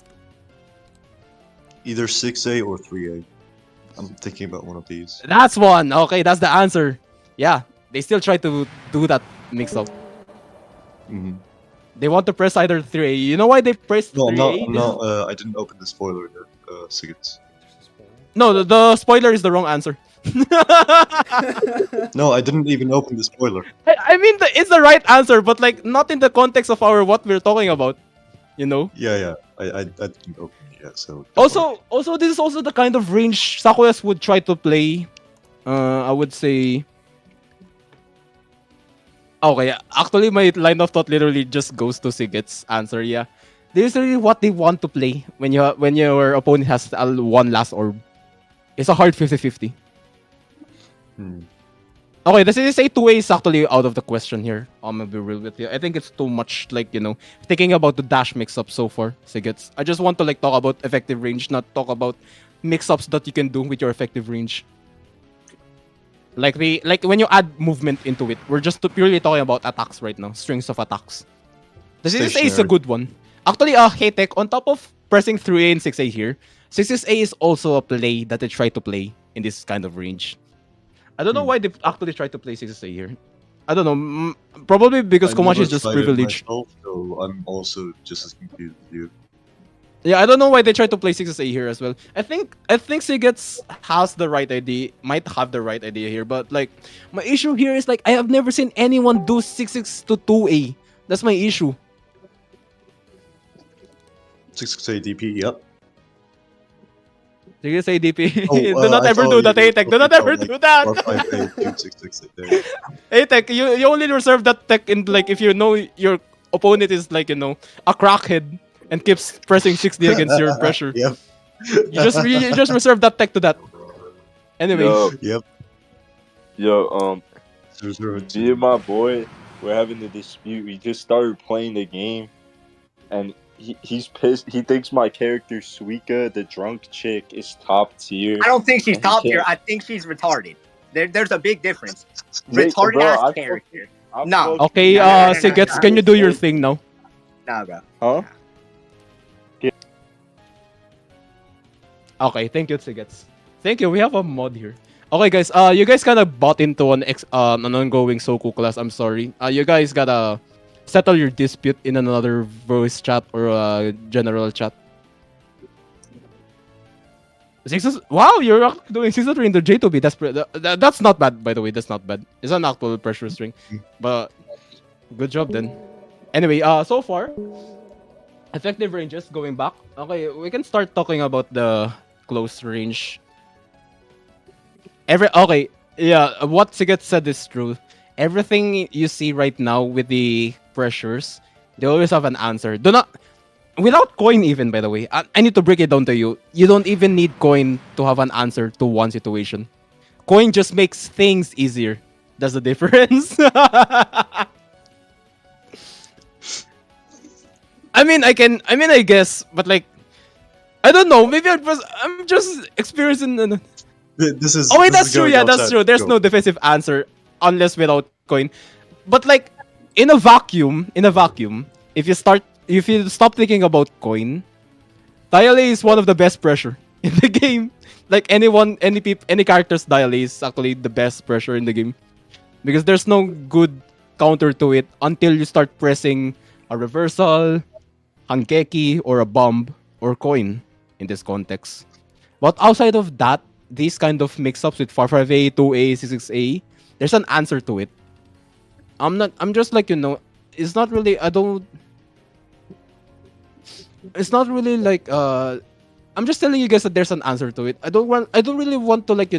Either 6A or 3A. I'm thinking about one of these. That's one. Okay, that's the answer. Yeah, they still try to do that mix up. Mm-hmm. They want to press either 3A. You know why they pressed No, 3A? I'm not, I didn't open the spoiler yet, Sigurds. No, the spoiler is the wrong answer. No, I didn't even open the spoiler. I mean, it's the right answer, but like not in the context of what we're talking about. You know. Yeah, I didn't open it yet, so... don't worry. Also, this is also the kind of range Sakuyas would try to play. I would say. Okay, actually, my line of thought literally just goes to Sigit's answer. Yeah, this is really what they want to play when your opponent has one last orb. It's a hard 50-50. Hmm. Okay, the CSA 2A is actually out of the question here. I'm gonna be real with you. I think it's too much, like, thinking about the dash mix-up so far, Sigits. I just want to, like, talk about effective range, not talk about mix-ups that you can do with your effective range. Like when you add movement into it, we're just purely talking about attacks right now, strings of attacks. The CSA is a Stationary. good one. Actually, hey Tech, on top of pressing 3A and 6A here, 6A is also a play that they try to play in this kind of range. I don't know why they actually try to play 6A here. I don't know. Probably because I Komachi never is just tried it privileged. myself, so I'm also just as confused as you. Yeah, I don't know why they try to play 6A here as well. I think Sigets has the right idea, might have the right idea here, but like my issue here is like I have never seen anyone do 6-6 to 2A. That's my issue. 6A DP, yep. Sigets ADP. Oh, Do not I ever thought do that, you were Atec. Do not talking ever about, do like, that. R5A 266 there. Atec, you only reserve that tech in like if you know your opponent is like a crackhead and keeps pressing 60 against your pressure. Yep. You just reserve that tech to that. Anyway, Yep. Yo, Reserve it me and my boy were having a dispute. We just started playing the game, and he's pissed. He thinks my character Suika, the drunk chick, is top tier. I don't think she's And he top tier. can't- I think she's retarded. There's a big difference. Jake, Retarded bro, ass I character. fucking- No. okay, No. Sigets, can you do your thing now? Nah, bro. Huh? Okay, thank you, Sigets. Thank you. We have a mod here. Okay, guys. You guys kind of bought into an ongoing Soku class. I'm sorry. You guys gotta settle your dispute in another voice chat or general chat. Wow, you're actually doing 6-3 in the J2B. That's not bad, by the way. That's not bad. It's an actual pressure string, but good job then. Anyway, so far, Effective ranges going back. Okay, we can start talking about the close range. What Siget said is true. Everything you see right now with the pressures, they always have an answer. Do not without coin even, by the way. I need to break it down to you. You don't even need coin to have an answer to one situation. Coin just makes things easier. That's the difference. I guess, but like, I don't know. Maybe I'm just experiencing. This is. Oh wait, this that's is true. going Yeah, that's outside true. There's scope. no defensive answer unless without coin. But like, in a vacuum, if you stop thinking about coin, Dialay is one of the best pressure in the game. Like any character's Dialay is actually the best pressure in the game because there's no good counter to it until you start pressing a reversal, Hangeki, or a bomb or coin in this context. But outside of that, these kind of mix-ups with 5-5A, 2A, 6-6A, there's an answer to it. I'm just like, it's not really it's not really like I'm just telling you guys that there's an answer to it. I don't really want to like,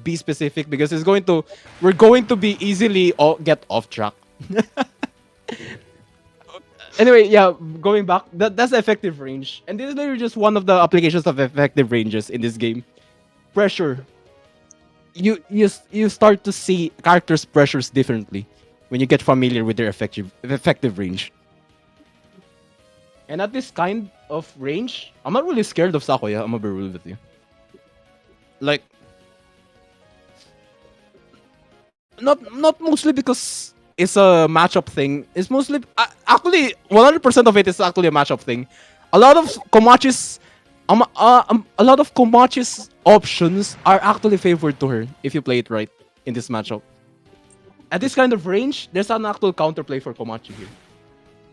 be specific because we're going to be easily get off track. Anyway, yeah, going back, that's the effective range. And this is literally just one of the applications of effective ranges in this game. Pressure. You start to see characters' pressures differently when you get familiar with their effective range. And at this kind of range, I'm not really scared of Sakuya. I'm gonna be real with you. Like, not mostly because it's a matchup thing. It's mostly actually 100% of it is actually a matchup thing. A lot of Komachi's options are actually favored to her if you play it right in this matchup. At this kind of range, there's an actual counterplay for Komachi here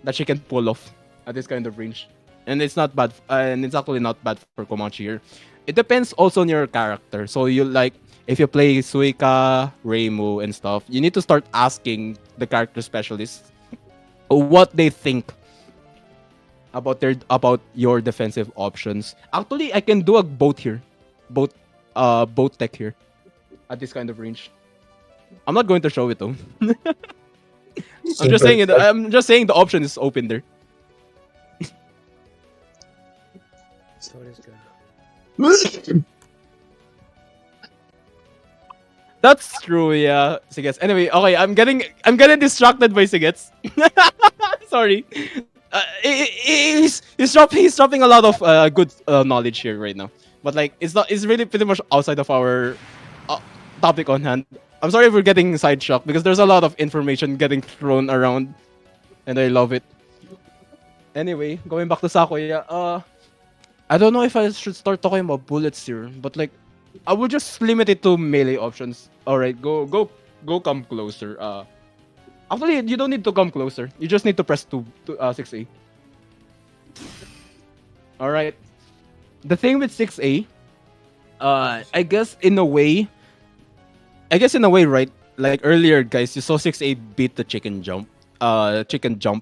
that she can pull off at this kind of range, and it's not bad. And it's actually not bad for Komachi here. It depends also on your character. So if you play Suika, Reimu, and stuff, you need to start asking the character specialists what they think about your defensive options. Actually, I can do a both here, both tech here at this kind of range. I'm not going to show it though. I'm just saying it. I'm just saying the option is open there. So it is good. That's true, yeah. Sigets. Anyway, okay, I'm getting distracted by Sigets. Sorry. He's dropping a lot of good knowledge here right now. But like it's really pretty much outside of our topic on hand. I'm sorry if we're getting sidetracked because there's a lot of information getting thrown around and I love it. Anyway, going back to Sakuya, I don't know if I should start talking about bullets here, but like I will just limit it to melee options. Alright, go come closer. Actually you don't need to come closer. You just need to press 6A. Alright. The thing with 6A, I guess in a way, right? Like earlier, guys, you saw 6A beat the chicken jump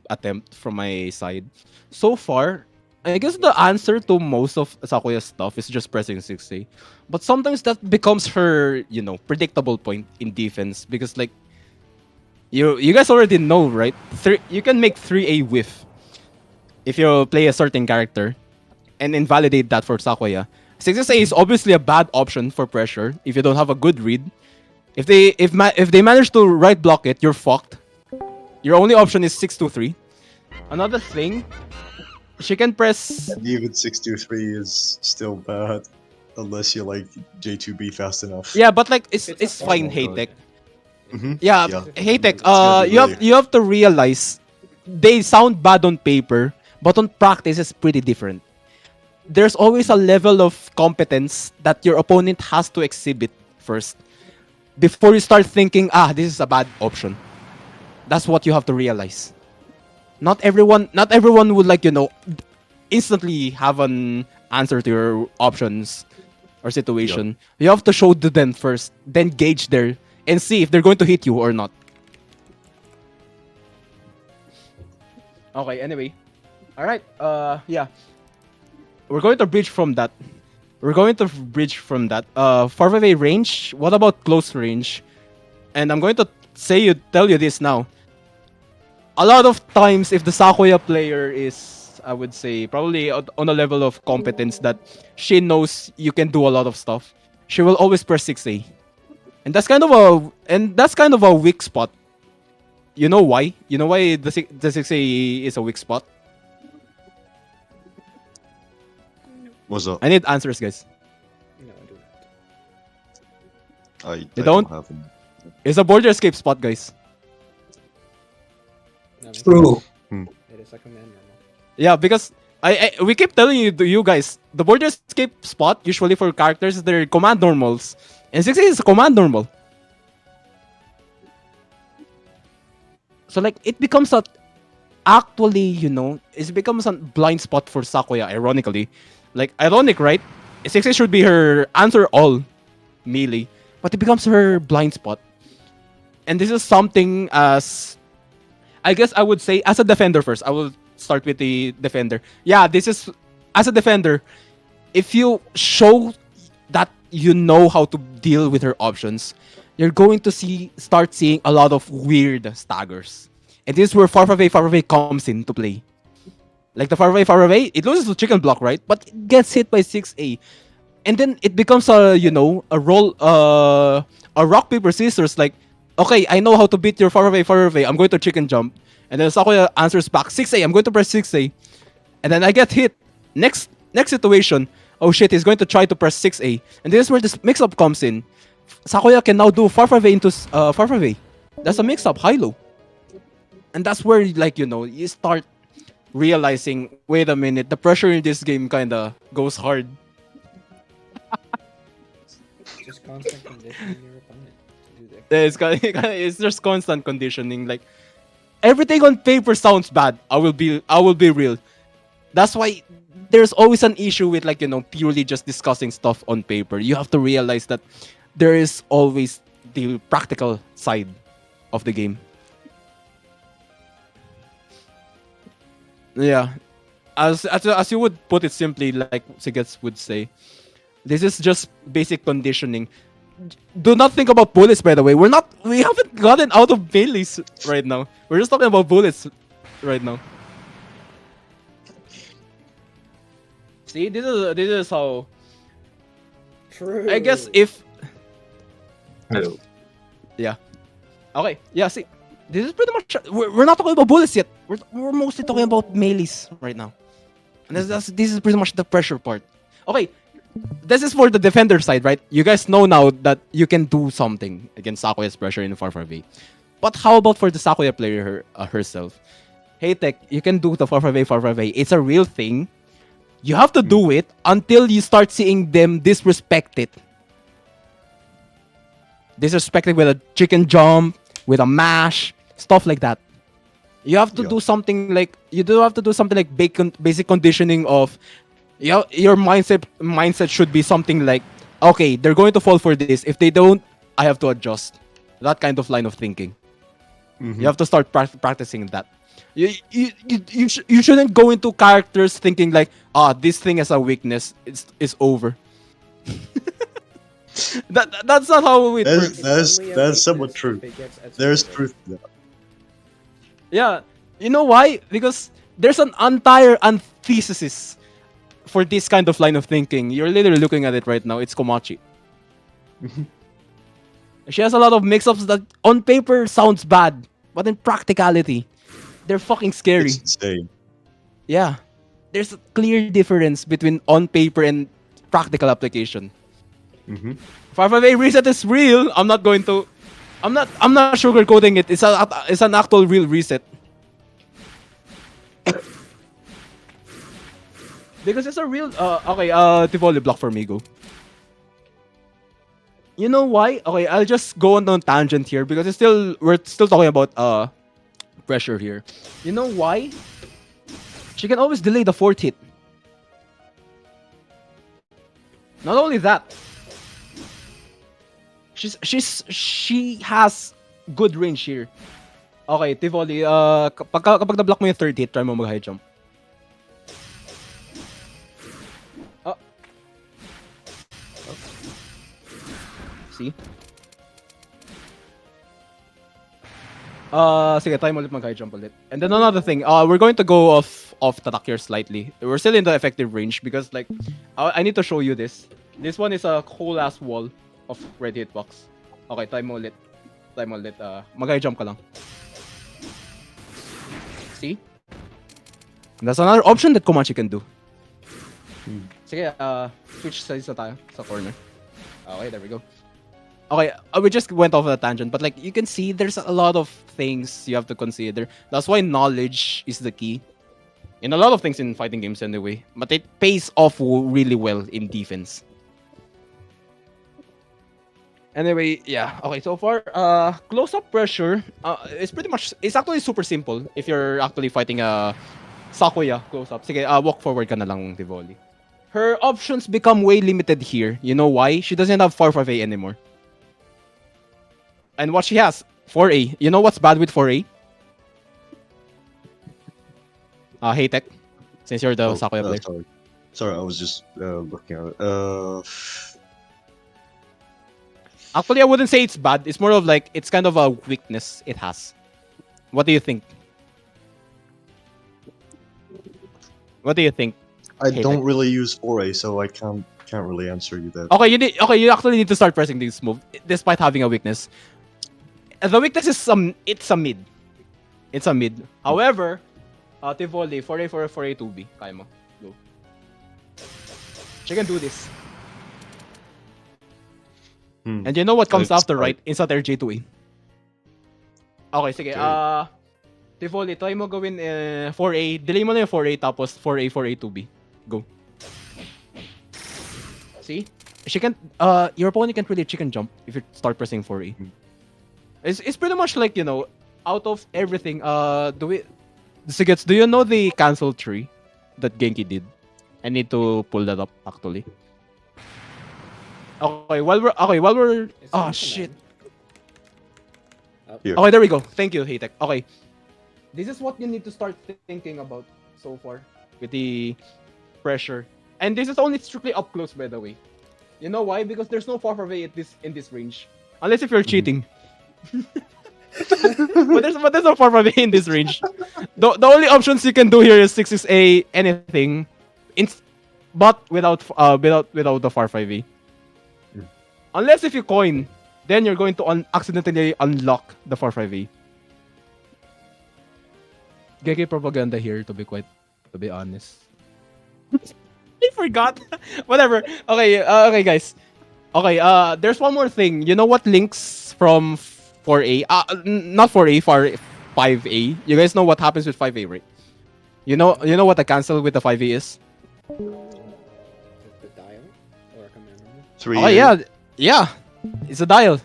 attempt from my side. So far, I guess the answer to most of Sakuya's stuff is just pressing 6A. But sometimes that becomes her, predictable point in defense because like you guys already know, right? You can make 3A whiff if you play a certain character and invalidate that for Sakuya. 6A is obviously a bad option for pressure if you don't have a good read. If they manage to right block it, you're fucked. Your only option is 623. Another thing, she can press. And even 623 is still bad unless you like J2B fast enough. Yeah, but like it's a fine, Oh, hey God. tech. Yeah. Hey tech. It's gonna be You have to realize they sound bad on paper, but on practice it's pretty different. There's always a level of competence that your opponent has to exhibit first before you start thinking, this is a bad option. That's what you have to realize. Not everyone would instantly have an answer to your options or situation. You have to show to them first, then gauge there and see if they're going to hit you or not. Okay, anyway. All right. Yeah. We're going to bridge from that. We're going to bridge from that. Far away range. What about close range? And I'm going to tell you this now. A lot of times, if the Sakuya player is, I would say, probably on a level of competence that she knows you can do a lot of stuff, she will always press 6A. And that's kind of a weak spot. You know why? You know why the 6A is a weak spot? What's up? I need answers, guys. No, I do not. I You don't don't? have them. It's a border escape spot, guys. That makes True. sense. It is a command normal. Yeah, because we keep telling you guys, the border escape spot usually for characters they're command normals, and 6A is a command normal. So like it becomes a it becomes a blind spot for Sakuya. Ironically, like ironic, right? 6A should be her answer all melee, but it becomes her blind spot, and this is something as I guess I would say as a defender first. I will start with the defender. Yeah, this is as a defender. If you show that you know how to deal with her options, you're going to start seeing a lot of weird staggers. And this is where far away comes into play. Like the far away, it loses to chicken block, right? But it gets hit by 6A. And then it becomes a rock paper scissors. Like, okay, I know how to beat your far away. I'm going to chicken jump, and then Sakuya answers back 6A. I'm going to press 6A, and then I get hit. Next situation. Oh shit, he's going to try to press 6A, and this is where this mix-up comes in. Sakuya can now do far away into far away. That's a mix-up, high-low, and that's where you start realizing. Wait a minute, the pressure in this game kinda goes hard. Just constant conditioning your opponent to do their. It's just constant conditioning. Like everything on paper sounds bad. I will be real. That's why there's always an issue with purely just discussing stuff on paper. You have to realize that there is always the practical side of the game. Yeah, as you would put it simply, like Sigets would say, this is just basic conditioning. Do not think about bullets, by the way. We haven't gotten out of melees right now. We're just talking about bullets right now. See, this is how True. I guess if Hello. okay, yeah. See, this is pretty much we're not talking about bullets yet. We're mostly talking about melees right now, and this is pretty much the pressure part. Okay, this is for the defender side, right? You guys know now that you can do something against Sakuya's pressure in far away. But how about for the Sakuya player herself? Hey Tech, you can do the far away. It's a real thing. You have to do it until you start seeing them disrespect it. Disrespect it with a chicken jump, with a mash, stuff like that. You have to do something like basic conditioning of your mindset should be something like, okay, they're going to fall for this. If they don't, I have to adjust. That kind of line of thinking. Mhm. You have to start practicing that. You shouldn't go into characters thinking like, this thing has a weakness. It's over. That's not how it works. That's somewhat true. There's truth to that. Yeah, you know why? Because there's an entire antithesis for this kind of line of thinking. You're literally looking at it right now. It's Komachi. She has a lot of mix-ups that on paper sounds bad, but in practicality, they're fucking scary. It's insane. Yeah, there's a clear difference between on paper and practical application. Mm-hmm. Far away reset is real. I'm not sugarcoating it. It's an actual real reset. Because it's a real okay, Tivoli block for me, go. You know why? Okay, I'll just go on a tangent here because we're still talking about pressure here. You know why? She can always delay the fourth hit. Not only that, she has good range here. Okay, Tivoli, kapag na-block mo yung third hit, try mo mag-high jump. See? Sige, tayo mo ulit mag-high jump ulit. And then another thing, we're going to go off tatak here slightly. We're still in the effective range because like, I need to show you this. This one is a whole ass wall of red hitbox. Okay, tayo mo ulit. Tayo mo ulit. Mag-high jump ka lang. See? That's another option that Komachi can do. Sige, switch sides na tayo sa corner. Okay, there we go. Okay, we just went off a tangent, but like you can see, there's a lot of things you have to consider. That's why knowledge is the key in a lot of things in fighting games, anyway. But it pays off really well in defense. Anyway, yeah. Okay, so far, close-up pressure is pretty much. It's actually super simple if you're actually fighting a Sakuya close-up. Sige, walk forward ka na lang, Tivoli. Her options become way limited here. You know why? She doesn't have 4-5A anymore. And what she has, 4A. You know what's bad with 4A? Hey Tech, since you're the Sakuya player. Sorry, I was just looking at it. Actually, I wouldn't say it's bad. It's more of like, it's kind of a weakness it has. What do you think? What do you think? I Hey, don't Tech. really use 4A, so I can't really answer you that. Okay, you actually need to start pressing this move, despite having a weakness. The weakness is it's a mid. It's a mid. However, Tivoli, 4A, 4A, 4A, 2B. Kaya mo. Go. She can do this. And you know what comes It's after, fine. right? Insert air J2A. Okay, sige. Okay. Tivoli, try mo gawin 4A. Delay mo na yung 4A tapos 4A, 4A, 2B. Go. See? She can your opponent can't really chicken jump if you start pressing 4A. It's pretty much like, you know, out of everything, do you know the cancel tree that Genki did? I need to pull that up actually. Okay, while we're Is oh that shit. command? Here. Okay, there we go. Thank you, Haytek. Okay. This is what you need to start thinking about so far with the pressure. And this is only strictly up close, by the way. You know why? Because there's no 4-4-A in this range. Unless if you're cheating. but there's no 4-5A in this range. The only options you can do here is 6-6A, anything. But without the 4-5A. Unless if you coin, then you're going to accidentally unlock the 4-5A. Gege propaganda here, to be honest. I forgot. Whatever. Okay, okay, guys. Okay, there's one more thing. You know what links from 4A? Not 4A, 5A. You guys know what happens with 5A, right? You know what the cancel with the 5A is? The dial or a command number? 3. Oh yeah. It's a dial.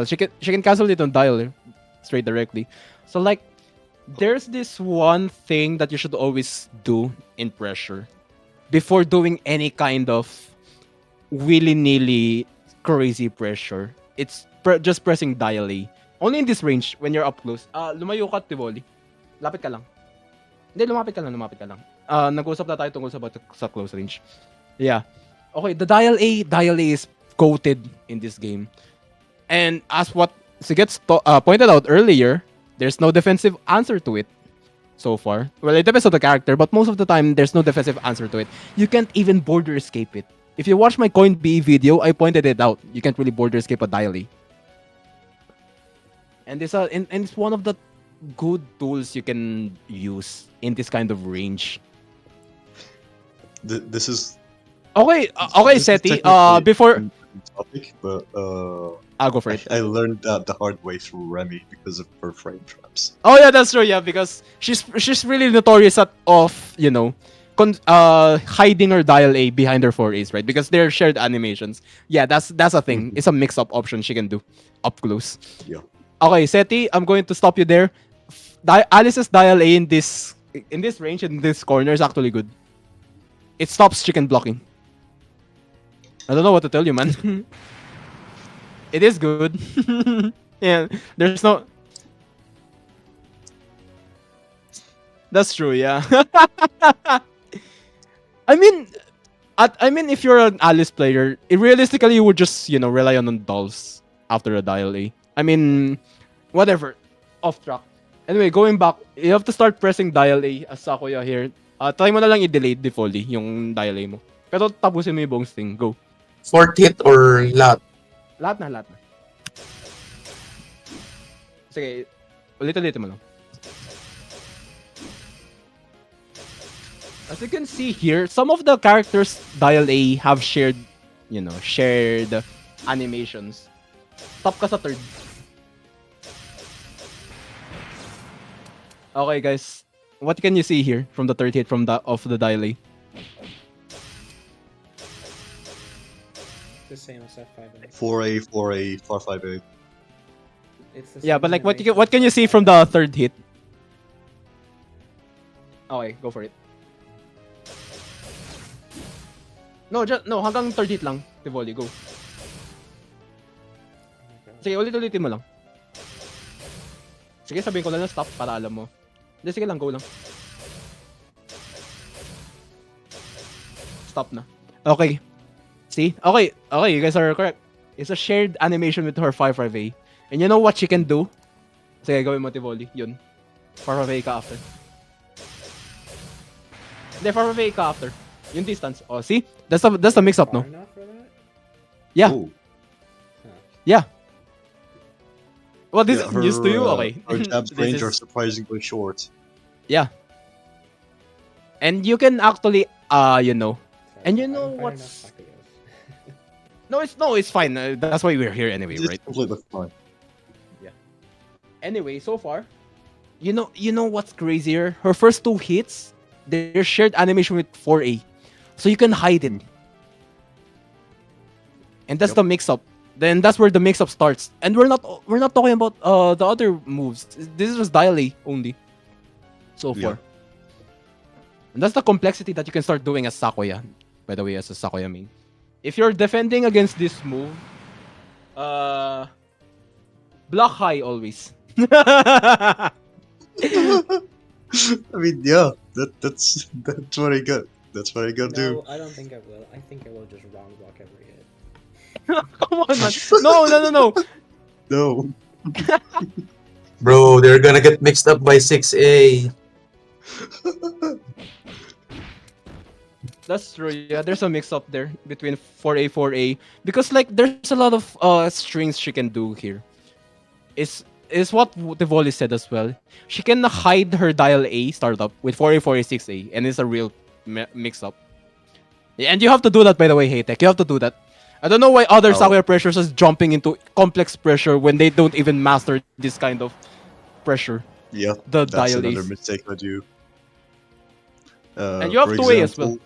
She can cancel it on dial straight directly. So like, there's this one thing that you should always do in pressure before doing any kind of willy-nilly crazy pressure. It's just pressing dial A. Only in this range when you're up close. Lumayo ka, Tivoli. Lapit ka lang. Hindi, lumapit ka lang. Nag-usap na tayo tungkol sa close range. Yeah. Okay, the dial A is goated in this game. And as what Sigets pointed out earlier, there's no defensive answer to it so far. Well, it depends on the character, but most of the time, there's no defensive answer to it. You can't even border escape it. If you watch my Coin B video, I pointed it out. You can't really border escape a dial A. And it's one of the good tools you can use in this kind of range. This is Okay, this is Seti. technically Before a topic, but I'll go for it. I learned that the hard way through Remy because of her frame traps. Oh yeah, that's true. Yeah, because she's really notorious of hiding her dial A behind her 4As, right? Because they're shared animations. Yeah, that's a thing. It's a mix-up option she can do up close. Yeah. Okay, Seti, I'm going to stop you there. Alice's dial A in this range, in this corner, is actually good. It stops chicken blocking. I don't know what to tell you, man. It is good. Yeah, there's no... That's true, yeah. I mean, I mean, if you're an Alice player, realistically, you would just, rely on dolls after a dial A. I mean, whatever. Off track. Anyway, going back, you have to start pressing dial A as Sakuya here. Try mo na lang i-delay defaultly yung dial A mo. Pero tapusin mo yung buong thing. Go. Fourth hit or lot? Lahat na. Sige, ulit-ulit mo lang. As you can see here, some of the characters dial A have shared animations. Stop ka sa third. Okay, guys. What can you see here from the third hit of the dial A? The same as F5 and 4A, 4A, 5A. It's the Yeah, same but like what animation can you as see F5. from the third hit? Okay, go for it. No, hanggang third hit lang. Tivoli, go. Sige, ulit-ulitin mo lang. Sige, sabihin ko lang na stop para alam mo. Hindi, sige lang, go lang. Stop na. Okay. See? Okay, you guys are correct. It's a shared animation with her 5-5A. And you know what she can do? Sige, gawin mo, Tivoli. Yun. 5-5A ka after. Hindi, 5-5A ka after. Yung distance. Oh, see? That's the mix-up, no? Far enough for that? Yeah. Ooh. Yeah. Well, this Yeah, is news to you? Okay. Her jabs This range are is- surprisingly short. Yeah. And you can actually, Sorry, And you I know don't find what's- enough Sakuyas. No, it's fine. That's why we're here anyway, It's right? completely fine. Anyway, so far, you know what's crazier? Her first two hits, they're shared animation with 4A, so you can hide it. And that's the mix-up. Then that's where the mix-up starts. And we're not talking about the other moves. This is just dial A only. So far. Yeah. And that's the complexity that you can start doing as Sakuya. By the way, as a Sakuya main. If you're defending against this move, block high always. I mean, yeah, that's what I got. That's what I got to do. No, I don't think I will. I think I will just wrong block every hit. Come on, man. No. No. Bro, they're gonna get mixed up by 6A. That's true. Yeah, there's a mix up there between 4A, 4A. Because like there's a lot of strings she can do here. Is what Tivoli said as well. She can hide her dial A startup with 4A, 4A, 6A, and it's a real mix up. Yeah, and you have to do that, by the way, Haytech. You have to do that. I don't know why other Oh. Sakuya pressures is jumping into complex pressure when they don't even master this kind of pressure. Yeah, The that's dial another A's. mistake I do. And you have for 2A as well. example,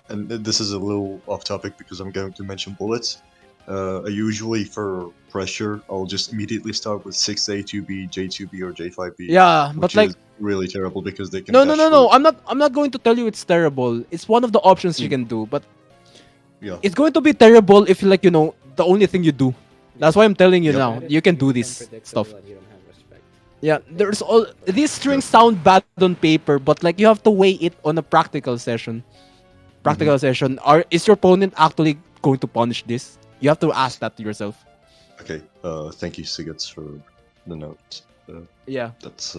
and this is a little off topic because I'm going to mention bullets. I usually, for pressure, I'll just immediately start with 6A, 2B, J2B, or J5B. Yeah, which but like is really terrible because they can. no. dash I'm not going to tell you it's terrible. It's one of the options you can do, but Yeah. it's going to be terrible if the only thing you do. That's why I'm telling you Yep. now. You can do this stuff. And you don't have respect. Yeah, there's all these strings sound bad on paper, but like you have to weigh it on a practical session. Practical session. Is your opponent actually going to punish this? You have to ask that to yourself. Okay. Thank you, Sigurds, for the note. Yeah. That's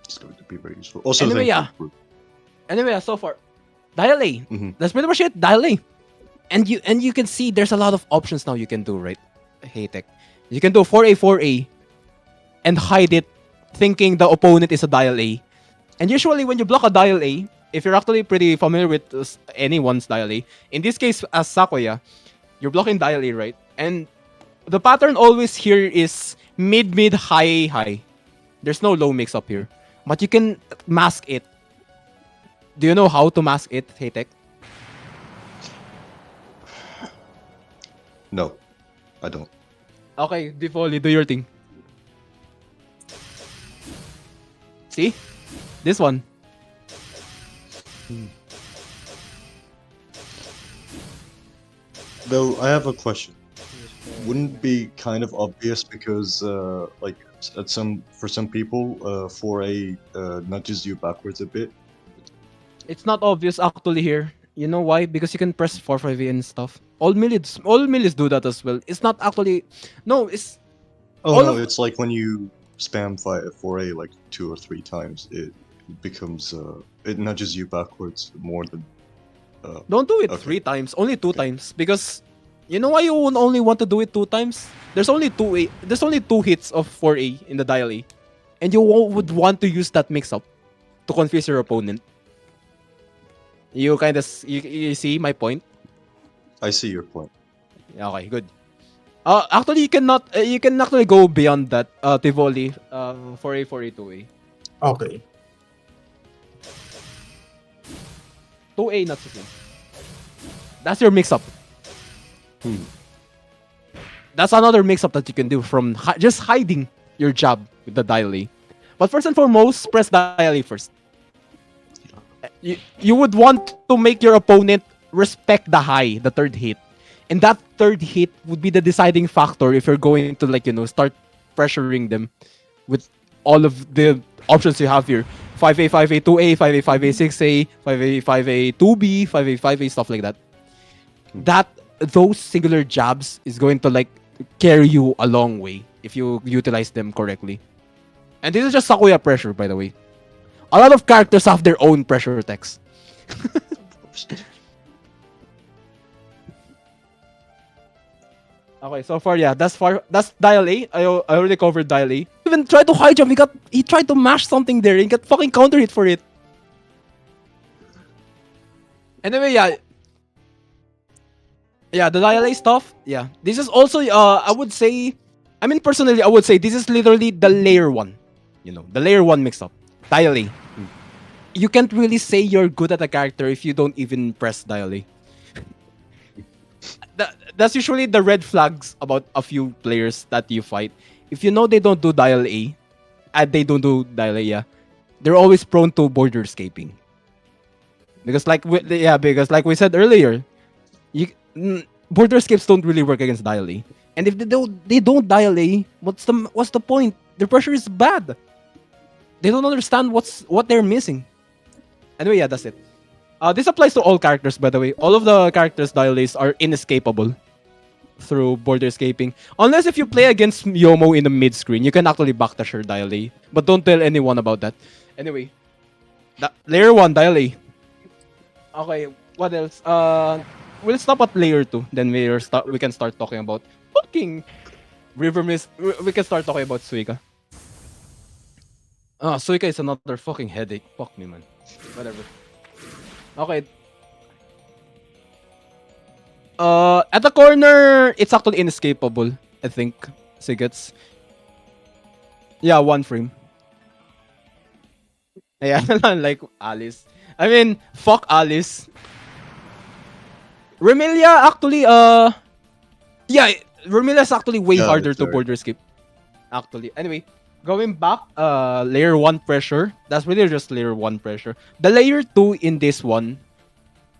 it's going to be very useful. Also, Anyway, thank yeah. you. Anyway, so far, dial A. Mhm. That's pretty much it. Dial A. And you can see there's a lot of options now you can do, right? Hey tech. You can do 4A 4A and hide it thinking the opponent is a dial A. And usually when you block a dial A, if you're actually pretty familiar with anyone's dial A, in this case as Sakuya, you're blocking dial A, right? And the pattern always here is mid mid high high. There's no low mix up here. But you can mask it. Do you know how to mask it, Hey Tech? No, I don't. Okay, Defoli, do your thing. See? This one. Though I have a question. Just go Wouldn't it back. be kind of obvious because, like, for some people, 4A nudges you backwards a bit. It's not obvious actually here. You know why? Because you can press 4-5 and stuff. All millies do that as well. It's not actually no, it's Oh all no, of it's like when you spam 4A like 2 or 3 times, it becomes it nudges you backwards more than. don't do it Okay. 3 times, only 2 Okay. times because you know why you would only want to do it 2 times? There's only 2 hits of 4A in the dial A. And you would want to use that mix up to confuse your opponent. You kind of you see my point? I see your point. Okay, good. Actually, you can actually go beyond that. Tivoli, 4A, 4A, 2A. Okay. 2A, not Supreme. That's your mix up. Hmm. That's another mix up that you can do from just hiding your jab with the dial A. But first and foremost, press dial A first. You would want to make your opponent respect the high, the third hit. And that third hit would be the deciding factor if you're going to start pressuring them with all of the options you have here. 5A, 5A, 2A, 5A, 5A, 6A, 5A, 5A, 2B, 5A, 5A, stuff like that. Those singular jabs is going to carry you a long way if you utilize them correctly. And this is just Sakuya pressure, by the way. A lot of characters have their own pressure attacks. Okay, so far, yeah, that's dial A. I already covered dial A. Even tried to high jump. He tried to mash something there. He got fucking counter hit for it. Anyway, yeah. Yeah, the dial A stuff. Yeah, this is also I would say, I mean personally, I would say this is literally the layer 1. The layer 1 mix up. Dial A. You can't really say you're good at a character if you don't even press dial A. That's usually the red flags about a few players that you fight. If you know they don't do dial A, and they don't do dial A, yeah, they're always prone to border escaping. Because like we said earlier, border escapes don't really work against dial A. And if they don't dial A, what's the point? Their pressure is bad. They don't understand what they're missing. Anyway, yeah, that's it. This applies to all characters, by the way. All of the characters' dial A's are inescapable through border escaping. Unless if you play against Yomo in the mid screen, you can actually backdash your dial A. But don't tell anyone about that. Anyway, layer 1 dial A. Okay, what else? We'll stop at layer 2. Then we can start talking about fucking River Mist. We can start talking about Suika. Suika is another fucking headache. Fuck me, man. Whatever. Okay. At the corner, it's actually inescapable, I think. Sigets. Yeah, 1 frame. Yeah, like Alice. I mean, fuck Alice. Remelia actually, yeah, Remelia is actually way Yeah, harder it's to very- border skip. Actually. Anyway, going back, layer 1 pressure. That's really just layer 1 pressure. The layer 2 in this one,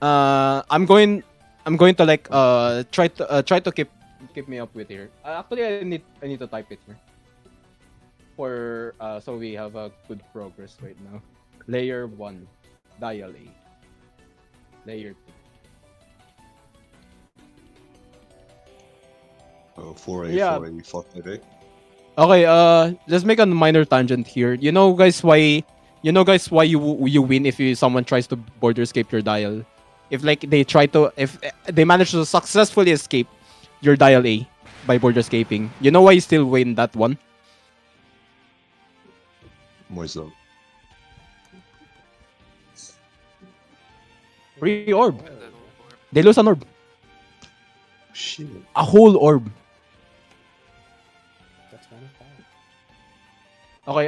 I'm going to try to keep me up with here. Actually, I need to type it here for so we have a good progress right now. Layer 1, dial A. Layer 2. 4A, Yeah. 4A, 5A. Okay, let's make a minor tangent here. You know guys why you win if someone tries to border escape your dial. If they manage to successfully escape your dial A by border escaping. You know why you still win that one? What's up? Free orb. They lose an orb. Shit. A whole orb. That's kind of fun. Okay,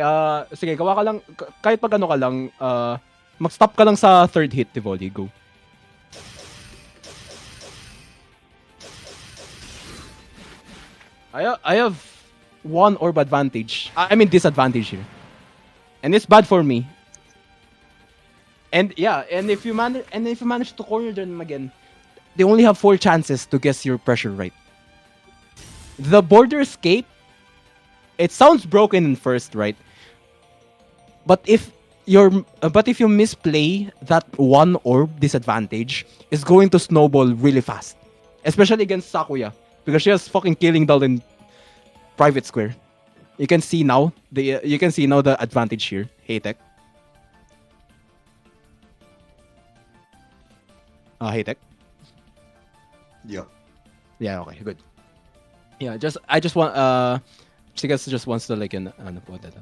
sige, gawa ka lang, kahit pag ano ka lang, mag-stop ka lang sa third hit, Tivoli, go. I have 1 orb advantage. I mean disadvantage here. And it's bad for me. And yeah, and if you manage to corner them again, they only have 4 chances to guess your pressure right. The border escape, it sounds broken in first, right? But if but if you misplay that one orb disadvantage, it's going to snowball really fast, especially against Sakuya because she has fucking killing doll in private square. You can see now the advantage here. Hey tech. Hey tech. Yeah. Yeah. Okay. Good. Yeah. I just want Sigas just wants to like what that.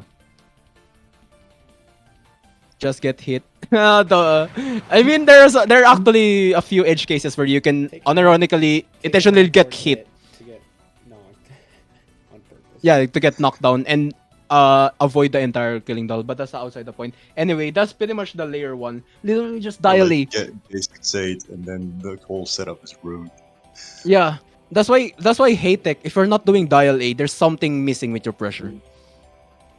Just get hit. I mean, there are actually a few edge cases where you can Take unironically take intentionally one get more hit. to get knocked on purpose. Yeah, to get knocked down and avoid the entire killing doll. But that's outside the point. Anyway, that's pretty much the layer one. Literally just Or dial like A. get basic state, and then the whole setup is ruined. Yeah, that's why hate tech. If you're not doing dial A, there's something missing with your pressure.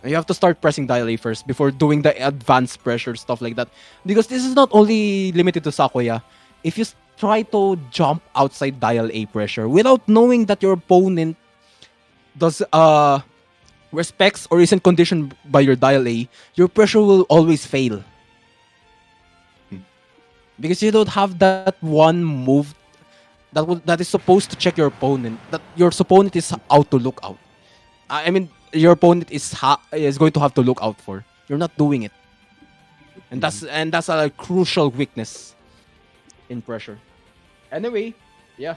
You have to start pressing dial A first before doing the advanced pressure stuff like that. Because this is not only limited to Sakuya. If you try to jump outside dial A pressure without knowing that your opponent does respects or isn't conditioned by your dial A, your pressure will always fail. Because you don't have that one move that is supposed to check your opponent. That your opponent is out to look out. I mean, your opponent is going to have to look out for. You're not doing it, and that's a crucial weakness in pressure. Anyway, yeah.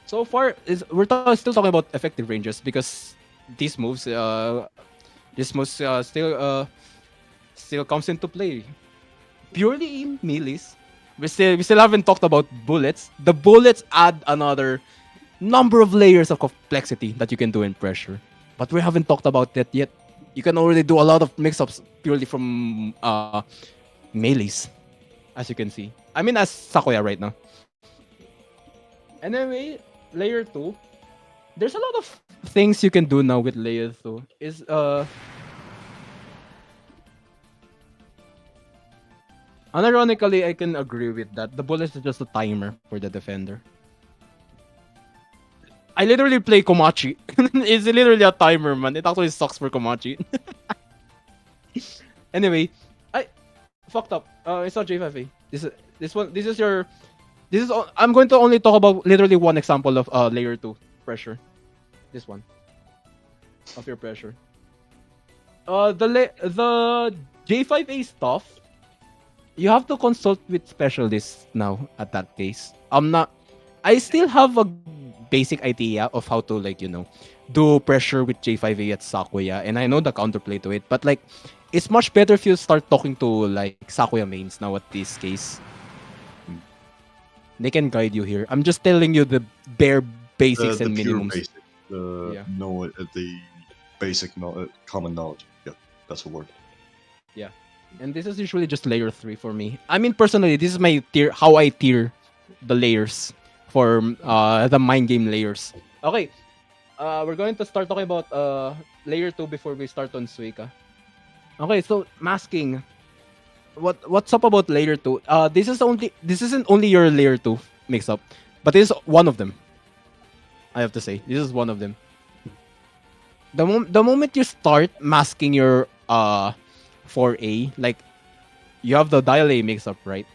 So far, still talking about effective ranges because these moves, still comes into play. Purely in melees, we still haven't talked about bullets. The bullets add another number of layers of complexity that you can do in pressure. But we haven't talked about that yet. You can already do a lot of mix-ups purely from melees, as you can see. I mean, as Sakuya right now. Anyway, layer 2. There's a lot of things you can do now with layer 2. Unironically, I can agree with that. The bullet is just a timer for the defender. I literally play Komachi. It's literally a timer, man. It actually sucks for Komachi. Anyway, I fucked up. It's not J5A. This one. This is your. I'm going to only talk about literally one example of layer 2 pressure. This one of your pressure. The J5A stuff. You have to consult with specialists now at that case. I still have a basic idea of how to do pressure with J5A at Sakuya, and I know the counterplay to it, but it's much better if you start talking to Sakuya mains now at this case. They can guide you here. I'm just telling you the bare basics The and pure minimums. basic. The basic common knowledge. Yeah, that's a word. Yeah. And this is usually just layer 3 for me. I mean, personally, this is my how I tier the layers for the mind game layers. Okay. We're going to start talking about layer 2 before we start on Suika. Okay, so masking. What's up about layer 2? This isn't only your layer 2 mix up, but this is one of them. I have to say, this is one of them. The moment you start masking your 4A, you have the dial A mix up, right?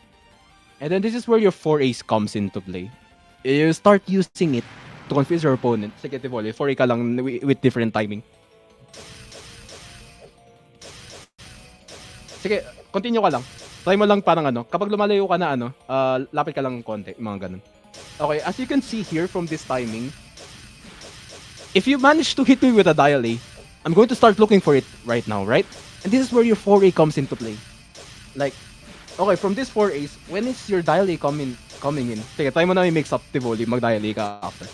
And then this is where your 4A's comes into play. You start using it to confuse your opponent. Sige, Tivoli, 4A ka lang with different timing. Sige, continue ka lang. Try mo lang parang kapag lumalayo ka na lapit ka lang konti, mga ganun. Okay, as you can see here from this timing, if you manage to hit me with a dial A, I'm going to start looking for it right now, right? And this is where your 4A comes into play. Okay, from this 4A's, when is your dial A coming in? Sige, try mo na yung mix up, Tivoli, mag-dial A ka after.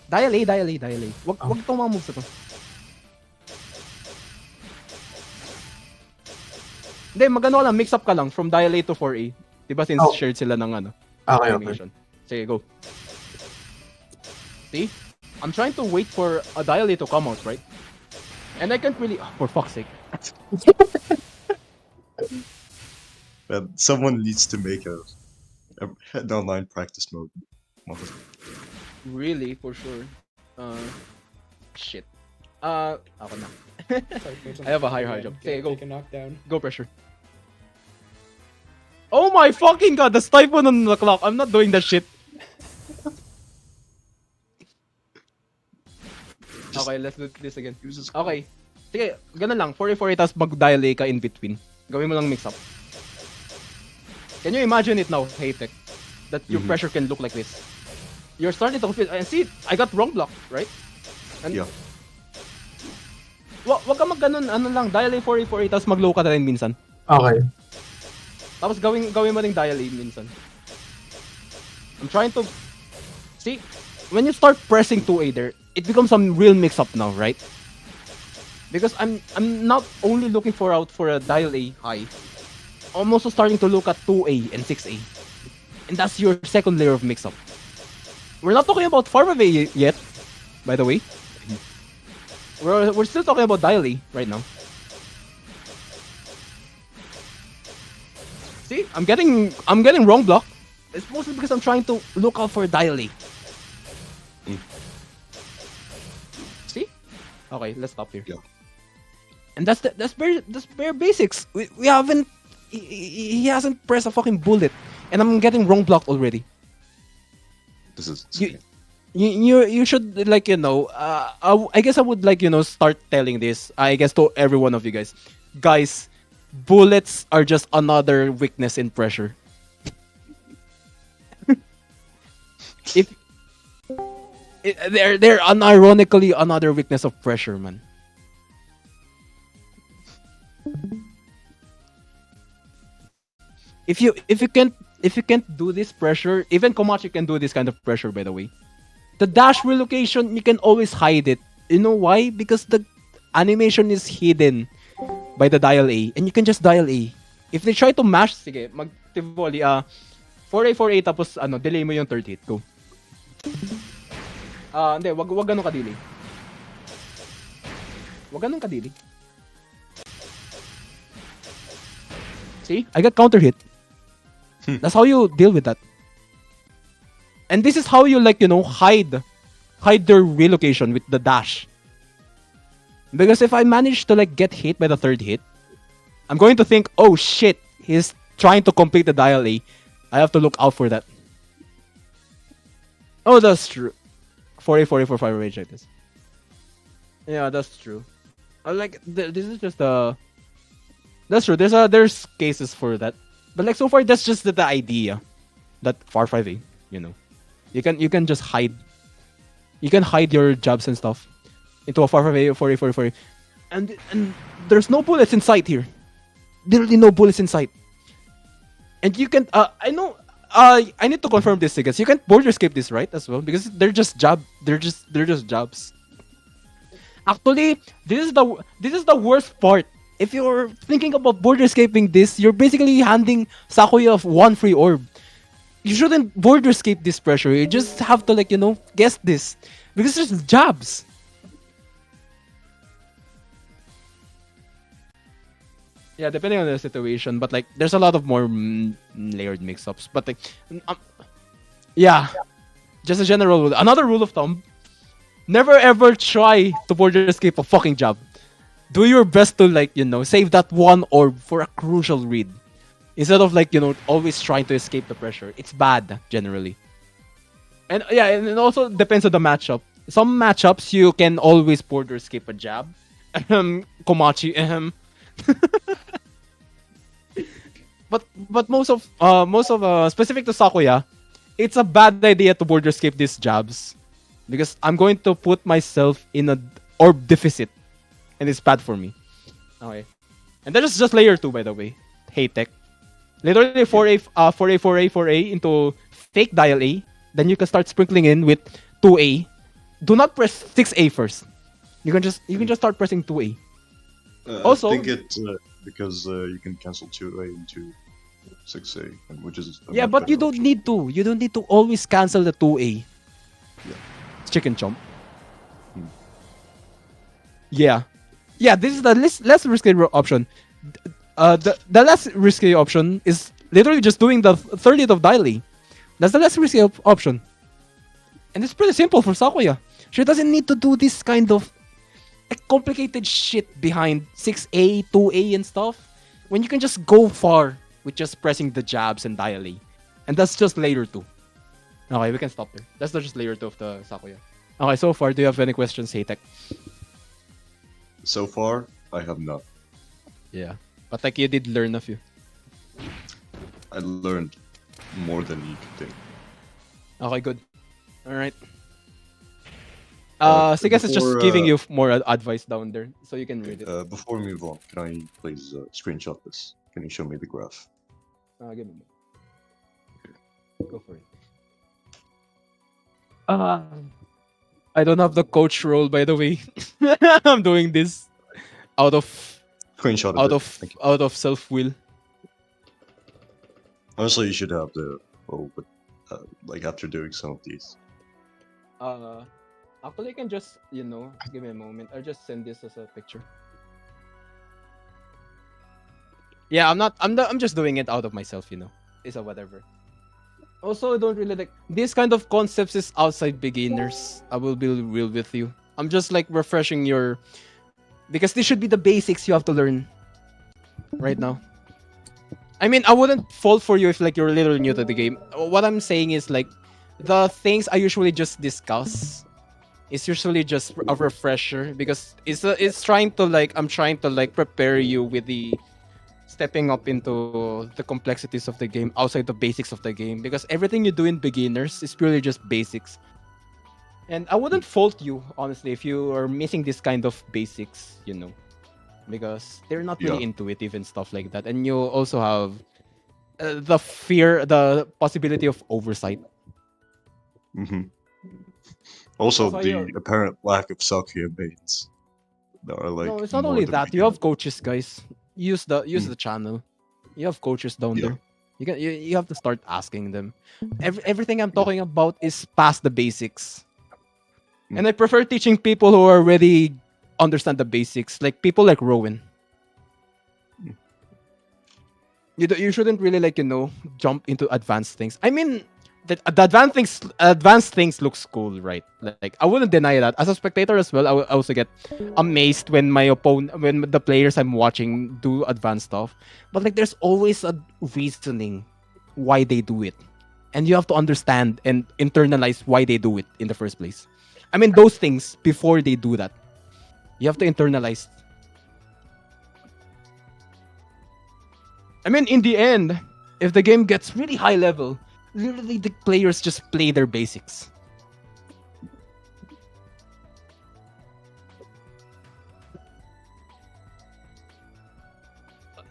Dial A. Wag itong mga moves na to. Hindi, magano ka lang, mix up ka lang from dial A to 4A. Diba since shared sila ng Okay. animation. Sige, go. See? I'm trying to wait for a dial A to come out, right? And I can't really... for fuck's sake. Someone needs to make an online practice mode. Really, for sure. Shit. Ako na. I have a higher high jump. Okay, go. Take a knockdown. Go pressure. Oh my fucking god, the typhoon on the clock. I'm not doing that shit. Okay, let's do this again. Okay. Sige, ganun lang. 4A4A tapos mag-dial A ka in between. Gawin mo lang mix up. Can you imagine it now, Haytech? That your pressure can look like this. You're starting to confuse. And see, I got wrong block, right? And Yeah. wag ka mag-ganun, ano lang, dial A 4A4A tapos mag-low ka na rin minsan. Okay. Tapos gawin mo ring dial A minsan. I'm trying to... See, when you start pressing 2A there, it becomes some real mix-up now, right? Because I'm not only looking for a dial A high. I'm also starting to look at 2A and 6A. And that's your second layer of mix-up. We're not talking about farm A yet, by the way. We're still talking about dial A right now. See, I'm getting wrong block. It's mostly because I'm trying to look out for dial A. See? Okay, let's stop here. Yeah. And that's bare basics. We haven't he hasn't pressed a fucking bullet, and I'm getting wrong blocked already. This is You should, like, I guess I would, like, start telling this, I guess, to every one of you guys. Guys, bullets are just another weakness in pressure. They're unironically another weakness of pressure, man. If you can't do this pressure, even Komachi can do this kind of pressure, by the way. The dash relocation, you can always hide it. You know why? Because the animation is hidden by the dial A, and you can just dial A. If they try to mash, sige, mag-tivoli, 4A tapos delay mo yung third hit. Go. Hindi, wag ganun ka-delay. Wag ganun ka-delay. See? I got counter hit. That's how you deal with that. And this is how you, like, hide their relocation with the dash. Because if I manage to, like, get hit by the third hit, I'm going to think, oh shit, he's trying to complete the dial A. I have to look out for that. Oh, that's true. 4A, 5 rage like this. Yeah, that's true. This is just that's true. There's cases for that. But, like, so far, that's just the idea. That far 5A, You can just hide. You can hide your jabs and stuff into a far 5A, 4A. And there's no bullets in sight here. Literally no bullets in sight. And you can, I know, I need to confirm this, because you can't border escape this, right, as well? Because they're just jabs. Actually, this is the worst part. If you're thinking about border escaping this, you're basically handing Sakuya one free orb. You shouldn't border escape this pressure. You just have to, like, guess this. Because there's jabs. Yeah, depending on the situation. But, like, there's a lot of more layered mix-ups. But, like, yeah. Just a general rule. Another rule of thumb. Never ever try to border escape a fucking jab. Do your best to, like, save that one orb for a crucial read. Instead of, like, always trying to escape the pressure. It's bad, generally. And yeah, and it also depends on the matchup. Some matchups, you can always border escape a jab. Komachi, But most of specific to Sakuya, it's a bad idea to border escape these jabs. Because I'm going to put myself in a orb deficit. And it's bad for me. Okay. And that is just layer 2, by the way. Hey, tech. Literally 4A into fake dial A. Then you can start sprinkling in with 2A. Do not press 6A first. You can just start pressing 2A. Also, I think it's because you can cancel 2A into 6A, which is yeah, but you don't need to. You don't need to always cancel the 2A. Yeah. It's chicken chomp. Yeah. Yeah, this is the less risky option. The less risky option is literally just doing the 30th of dial A. That's the less risky option. And it's pretty simple for Sakuya. She doesn't need to do this kind of complicated shit behind 6A, 2A, and stuff when you can just go far with just pressing the jabs and dial A. And that's just layer 2. Okay, we can stop there. That's just layer 2 of the Sakuya. Okay, so far, do you have any questions, Haytek? So far, I have none. Yeah. But like you did learn a few. I learned more than you could think. Okay, good. Alright. Uh, So I guess it's just before, giving uh, you more advice down there, so you can read it. Before we move on, can I please screenshot this? Can you show me the graph? Give me a moment. Go for it. I don't have the coach role, by the way. I'm doing this out of Screenshot out it. of Thank you. out of self will. Honestly, you should have the but like after doing some of these. Actually, I can just give me a moment. I'll just send this as a picture. Yeah, I'm just doing it out of myself. It's a whatever. Also, I don't really like this kind of concepts is outside beginners. I will be real with you. I'm just like refreshing your because this should be the basics you have to learn right now. I mean, I wouldn't fault for you if like you're a little new to the game. What I'm saying is like the things I usually just discuss is usually just a refresher because it's trying to like I'm trying to like prepare you with the stepping up into the complexities of the game outside the basics of the game because everything you do in beginners is purely just basics. And I wouldn't fault you honestly if you are missing this kind of basics, because they're not really Yeah. intuitive and stuff like that. And you also have the possibility of oversight. hmm Also, That's why the you're- apparent lack of Sakuya mains that are like. no, it's not more only the that. You beginner. have coaches, guys. Use the channel. You have coaches down Yeah. there. You have to start asking them. Everything I'm talking about is past the basics. And I prefer teaching people who already understand the basics, like people like Rowan. You shouldn't really jump into advanced things. I mean, the advanced things looks cool, right? Like I wouldn't deny that. As a spectator as well, I also get amazed when when the players I'm watching do advanced stuff. But like, there's always a reasoning why they do it, and you have to understand and internalize why they do it in the first place. I mean, those things before they do that, you have to internalize. I mean, in the end, if the game gets really high level, literally the players just play their basics.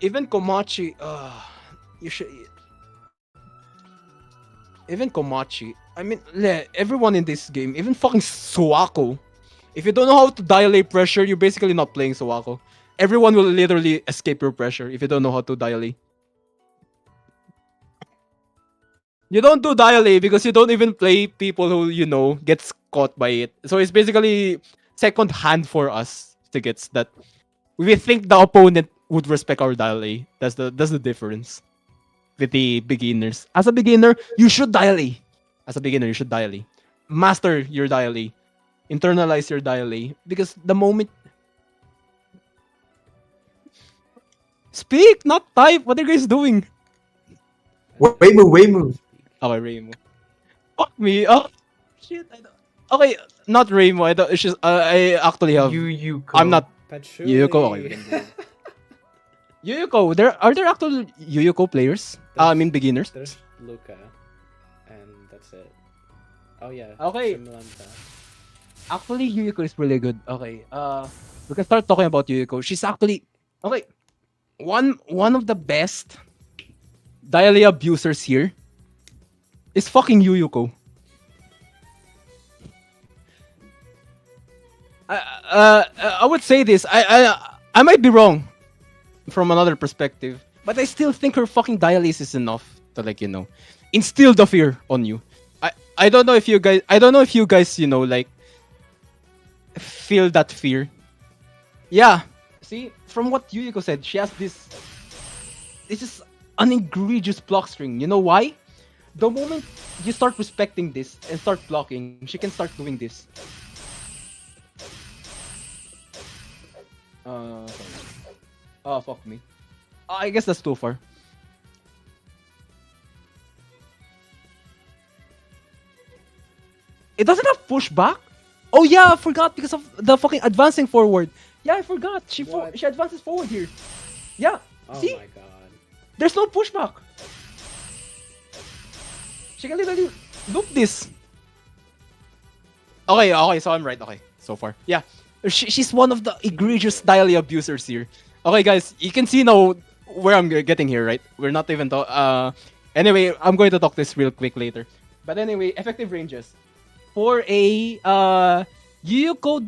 Even Komachi, you should. Even Komachi, I mean, everyone in this game, even fucking Suwako, if you don't know how to dilate pressure, you're basically not playing Suwako. Everyone will literally escape your pressure if you don't know how to dilate. You don't do dial A because you don't even play people who gets caught by it. So it's basically second hand for us to get that. We think the opponent would respect our dial A. That's the difference with the beginners. As a beginner, you should dial A. As a beginner, you should dial A. Master your dial A. Internalize your dial A because the moment. Speak, not type. What are you guys doing? Waymo. Okay, Raymo. Fuck me. Oh, shit. Okay, not Raymo. It's just, I actually have. Yuyuko. I'm not. Patchouli. Yuyuko. Okay, we can do it. Yuyuko. Are there actual Yuyuko players? I mean beginners. There's Luca, and that's it. Oh yeah. Okay. Shimlanta. Actually, Yuyuko is really good. Okay. We can start talking about Yuyuko. She's actually okay. One of the best dialect abusers here is fucking Yuyuko. I would say this. I might be wrong from another perspective, but I still think her fucking dialysis is enough to instill the fear on you. I don't know if you guys feel that fear. Yeah. See, from what Yuyuko said, she has this. This is an egregious block string. You know why? The moment you start respecting this and start blocking, she can start doing this. Sorry. Oh, fuck me. I guess that's too far. It doesn't have pushback? Oh yeah, I forgot because of the fucking advancing forward. Yeah, I forgot. What? She advances forward here. Yeah. Oh See? my god. There's no pushback. She can literally loop this. Okay, so I'm right. Okay, so far. Yeah. She's one of the egregious daily abusers here. Okay, guys, you can see now where I'm getting here, right? We're not even anyway, I'm going to talk this real quick later. But anyway, effective ranges. For a Yuyuko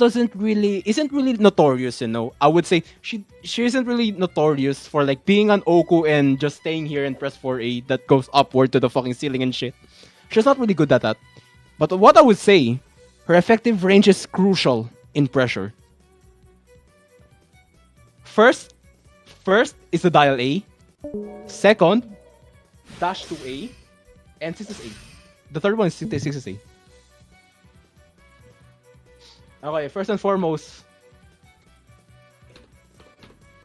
isn't really notorious, you know. I would say she isn't really notorious for like being an Oku and just staying here and press 4A that goes upward to the fucking ceiling and shit. She's not really good at that. But what I would say, her effective range is crucial in pressure. First is the dial A. Second, dash to A, and 6 is A. The third one is 6 is A. Okay, first and foremost.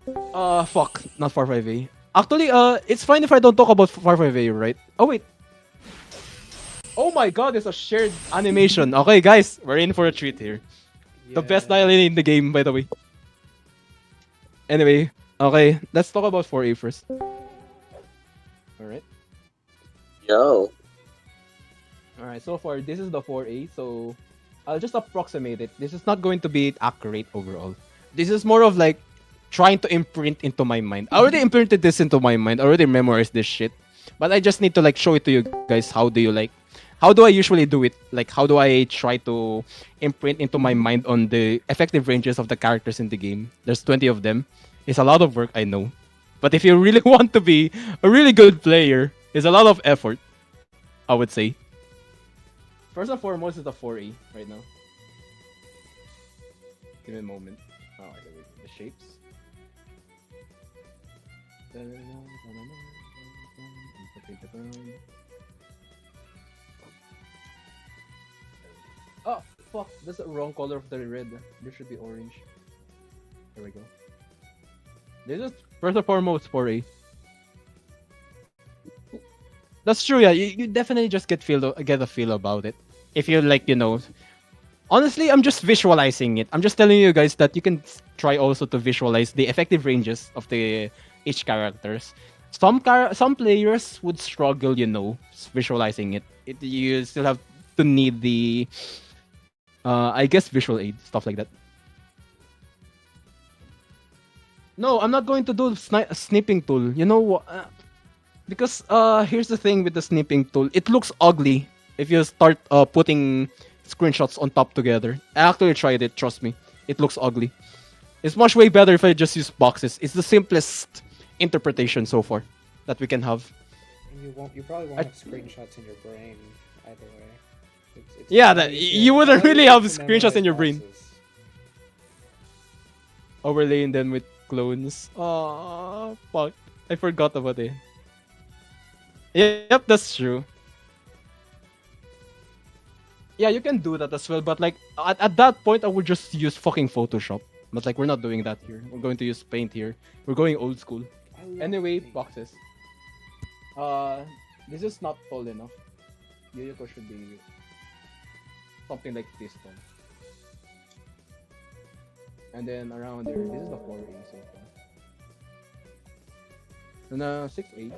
Fuck, not 4-5A. Actually, it's fine if I don't talk about 4-5A, right? Oh wait. Oh my god, it's a shared animation. Okay, guys, we're in for a treat here. The best dial in the game, by the way. Anyway, okay, let's talk about 4A first. Alright. Yo. Alright, so far, this is the 4A, so I'll just approximate it. This is not going to be accurate overall. This is more of like trying to imprint into my mind. I already imprinted this into my mind. I already memorized this shit. But I just need to like show it to you guys. How do I usually do it? Like, how do I try to imprint into my mind on the effective ranges of the characters in the game? There's 20 of them. It's a lot of work, I know. But if you really want to be a really good player, it's a lot of effort, I would say. First and foremost is the 4A right now. Give me a moment. Oh, the shapes. Oh, fuck. That's the wrong color of the red. There should be orange. There we go. This is first and foremost 4A. That's true, yeah. You definitely just get a feel about it. If you like, you know. Honestly, I'm just visualizing it. I'm just telling you guys that you can try also to visualize the effective ranges of the each characters. Some players would struggle, you know, visualizing it. You still have to need the, I guess, visual aid, stuff like that. No, I'm not going to do snipping tool. You know, because here's the thing with the snipping tool. It looks ugly if you start putting screenshots on top together. I actually tried it, trust me. It looks ugly. It's much way better if I just use boxes. It's the simplest interpretation so far that we can have. And you probably won't have screenshots in your brain either way. It's Yeah, probably you easier- wouldn't probably really easier have to screenshots in memorize your brain. boxes. Overlaying them with clones. Oh, fuck. I forgot about it. Yep, that's true. Yeah, you can do that as well, but like at that point, I would just use fucking Photoshop. But like, we're not doing that here. We're going to use Paint here. We're going old school. I love Anyway, paint. boxes. This is not tall enough. Yuyuko should be something like this tall. And then around there, this is the 4A so far. And 6A.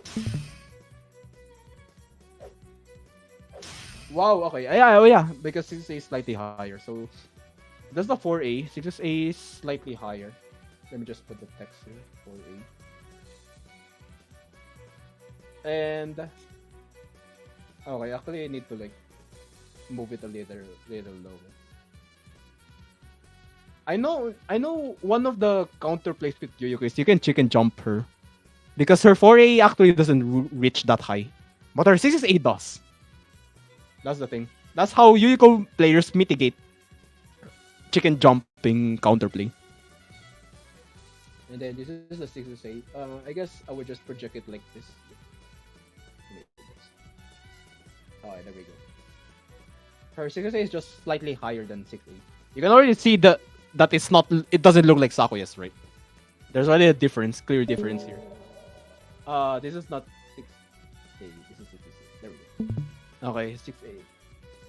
Wow, okay. Yeah, because 6A is slightly higher. So that's the 4A. 6A is slightly higher. Let me just put the text here. 4A. And okay, actually I need to like move it a little lower. I know one of the counterplays with Yuyuko is you can chicken jump her. Because her 4A actually doesn't reach that high. But her 6A does. That's the thing. That's how Yuyuko players mitigate chicken jumping counterplay. And then this is the 6A. I guess I would just project it like this. Alright, there we go. Her 6A is just slightly higher than 6A. You can already see the that it's not. It doesn't look like Sakuya's, right? There's already a difference, clear difference here. This is not 6A. This is 6A. There we go. Okay, 6A.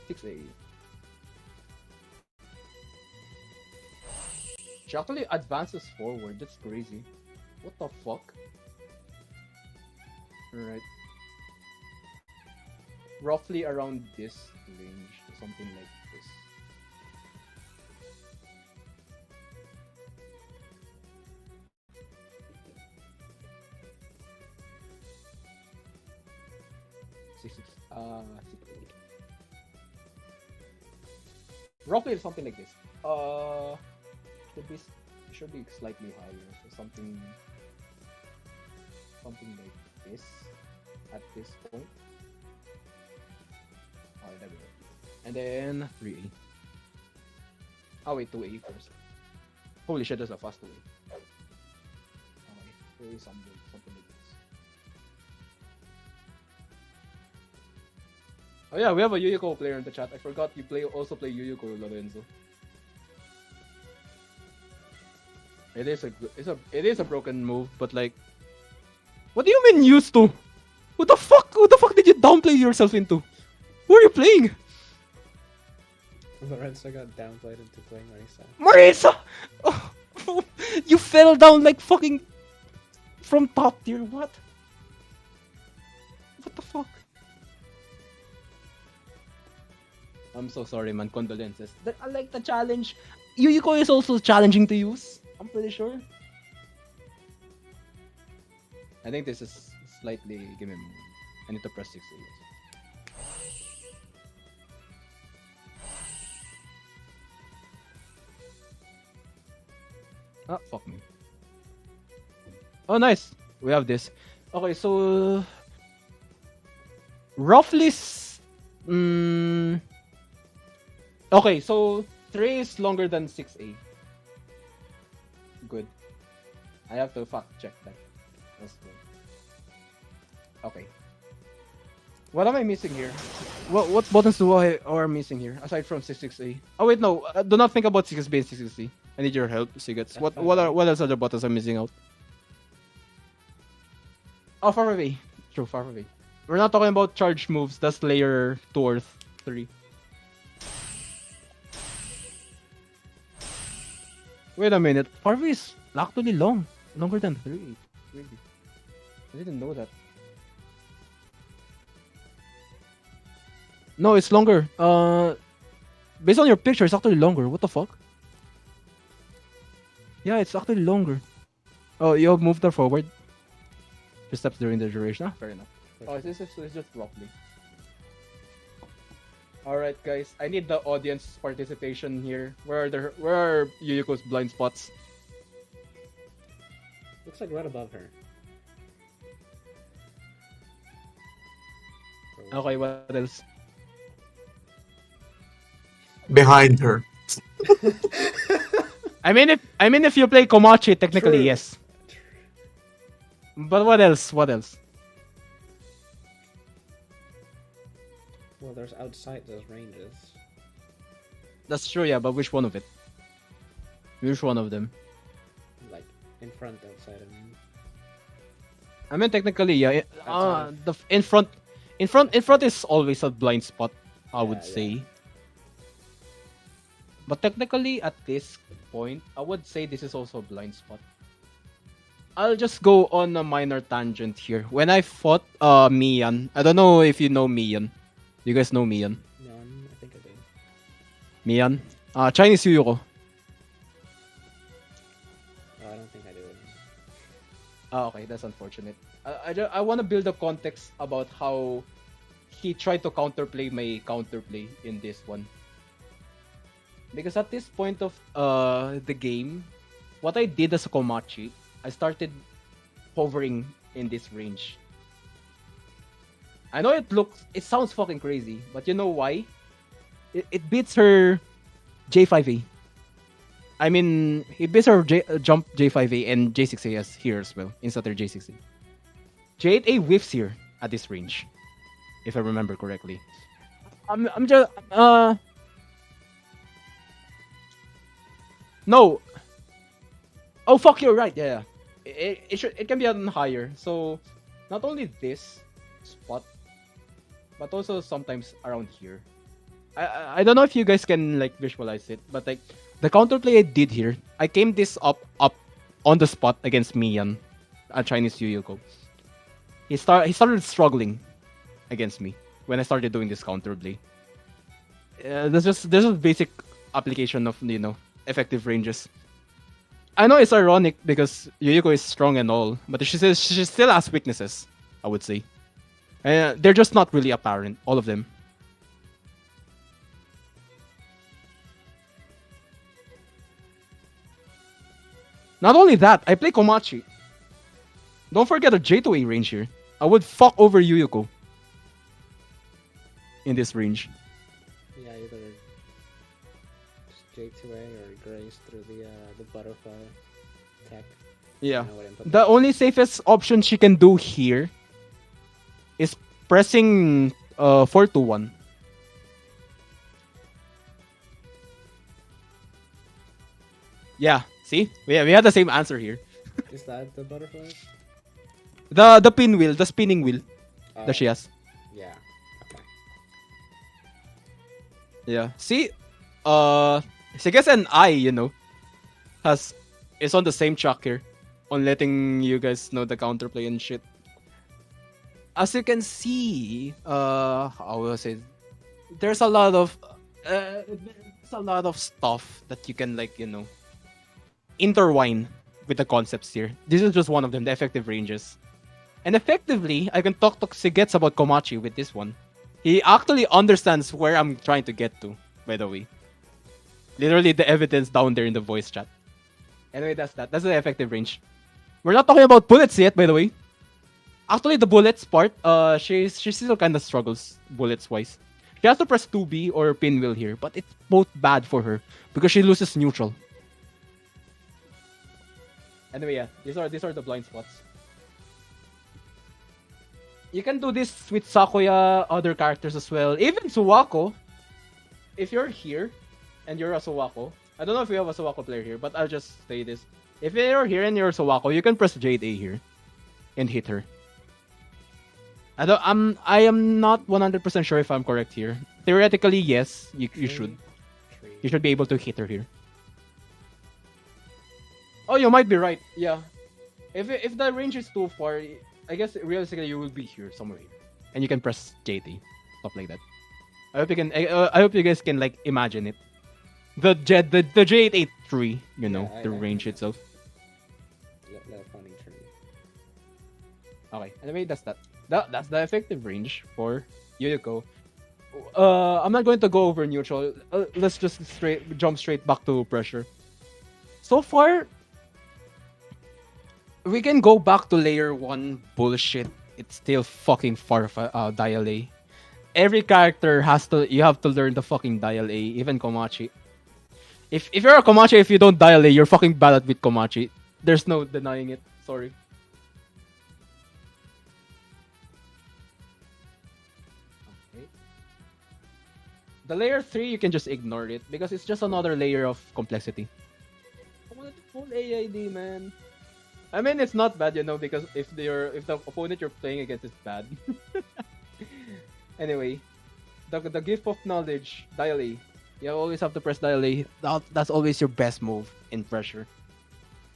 6A. She actually advances forward. That's crazy. What the fuck? Alright. Roughly around this range, something like this. Six, 6, roughly something like this. Should be should be slightly higher, so something like this at this point. Oh, there we go. And then 3A. Oh wait, 2A first. Holy shit, there's a fast way. Okay, 2A something like this. Oh yeah, we have a Yuyuko player in the chat. I forgot you also play Yuyuko, Lorenzo. It is a broken move, but like, what do you mean used to? Who the fuck did you downplay yourself into? Who are you playing? Lorenzo got downplayed into playing Marisa. Marisa! Oh, you fell down like fucking from top tier. What? What the fuck? I'm so sorry, man. Condolences. I like the challenge. Yuyuko is also challenging to use. I'm pretty sure. I think this is slightly. Give me a moment. I need to press 6. Ah, fuck me. Oh, nice. We have this. Okay, so roughly. Okay, so 3 is longer than 6A. Good. I have to fact check that. That's good. Okay. What am I missing here? What buttons do I are missing here aside from 6A? Oh wait, no. Do not think about 6B and 6C. I need your help, Sigats. What else are the buttons I'm missing out? Oh, far away. True, far away. We're not talking about charge moves. That's layer 2 or 3. Wait a minute. Far away is actually long. Longer than 3. Really? I didn't know that. No, it's longer. Based on your picture, it's actually longer. What the fuck? Yeah, it's actually longer. Oh, you have moved her forward. 2 steps during the duration. Ah, fair enough. Oh, it's just roughly. Alright, guys. I need the audience participation here. Where are Yuyuko's blind spots? Looks like right above her. Okay, what else? Behind her. I mean, if you play Komachi, technically True. yes. But what else? What else? Well, there's outside those ranges. That's true, yeah. But which one of it? Which one of them? Like, in front, outside, I mean, technically, yeah. Outside. The in front is always a blind spot. I would Yeah. say. But technically, at this point, I would say this is also a blind spot. I'll just go on a minor tangent here. When I fought Mian, I don't know if you know Mian. You guys know Mian? None, I think I do. Mian? Chinese Yuyuko. Oh, I don't think I do. Okay, that's unfortunate. I want to build a context about how he tried to counterplay my counterplay in this one. Because at this point of the game, what I did as a Komachi, I started hovering in this range. I know it sounds fucking crazy, but you know why? It beats her J5A. I mean, it beats her jump J5A and J6A here as well, instead of J6A. J8A whiffs here at this range, if I remember correctly. I'm just No. Oh fuck, you're right. Yeah, yeah. It can be on higher. So not only this spot, but also sometimes around here. I don't know if you guys can like visualize it, but like the counterplay I did here, I came this up on the spot against Mian, a Chinese Yuyuko. He started struggling against me when I started doing this counterplay. There's just basic application of effective ranges. I know it's ironic because Yuyuko is strong and all, but she still has weaknesses. I would say, they're just not really apparent, all of them. Not only that, I play Komachi. Don't forget a J2A range here. I would fuck over Yuyuko in this range. Yeah, either just J2A or graze through the butterfly tech. Yeah. You know what input The that is. only safest option she can do here is pressing 4-1. Yeah, see? We had the same answer here. Is that the butterfly? The pinwheel, the spinning wheel that she has. Yeah. Okay. Yeah. See? Sigas and I, is on the same track here. On letting you guys know the counterplay and shit. As you can see, how will I say? There's a lot of stuff that you can intertwine with the concepts here. This is just one of them, the effective ranges. And effectively, I can talk to Sigets about Komachi with this one. He actually understands where I'm trying to get to, by the way. Literally the evidence down there in the voice chat. Anyway, that's that. That's the effective range. We're not talking about bullets yet, by the way. Actually, the bullets part, she still kind of struggles bullets-wise. She has to press 2B or pinwheel here, but it's both bad for her because she loses neutral. Anyway, yeah, these are the blind spots. You can do this with Sakuya, other characters as well. Even Suwako. If you're here and you're a Suwako, I don't know if we have a Suwako player here, but I'll just say this. If you're here and you're a Suwako, you can press Jade A here and hit her. I am not 100% sure if I'm correct here. Theoretically, yes, you should. You should be able to hit her here. Oh, you might be right. Yeah. If the range is too far, I guess realistically you will be here somewhere here, and you can press JT, stuff like that. I hope you can. I hope you guys can like imagine it. The J883, Yeah, the I range can. itself. Let funny tree. Okay. Anyway, that's that. That's the effective range for Yuyuko. I'm not going to go over neutral. Let's just jump straight back to pressure. So far, we can go back to layer 1 bullshit. It's still fucking far dial A. Every character you have to learn the fucking dial A, even Komachi. If you're a Komachi, if you don't dial A, you're fucking bad at with Komachi. There's no denying it. Sorry. Okay. The layer 3, you can just ignore it because it's just another layer of complexity. I wanted to full AID, man. I mean, it's not bad, because if the opponent you're playing against is bad. Anyway, the gift of knowledge, dial A. You always have to press dial A. That's always your best move in pressure.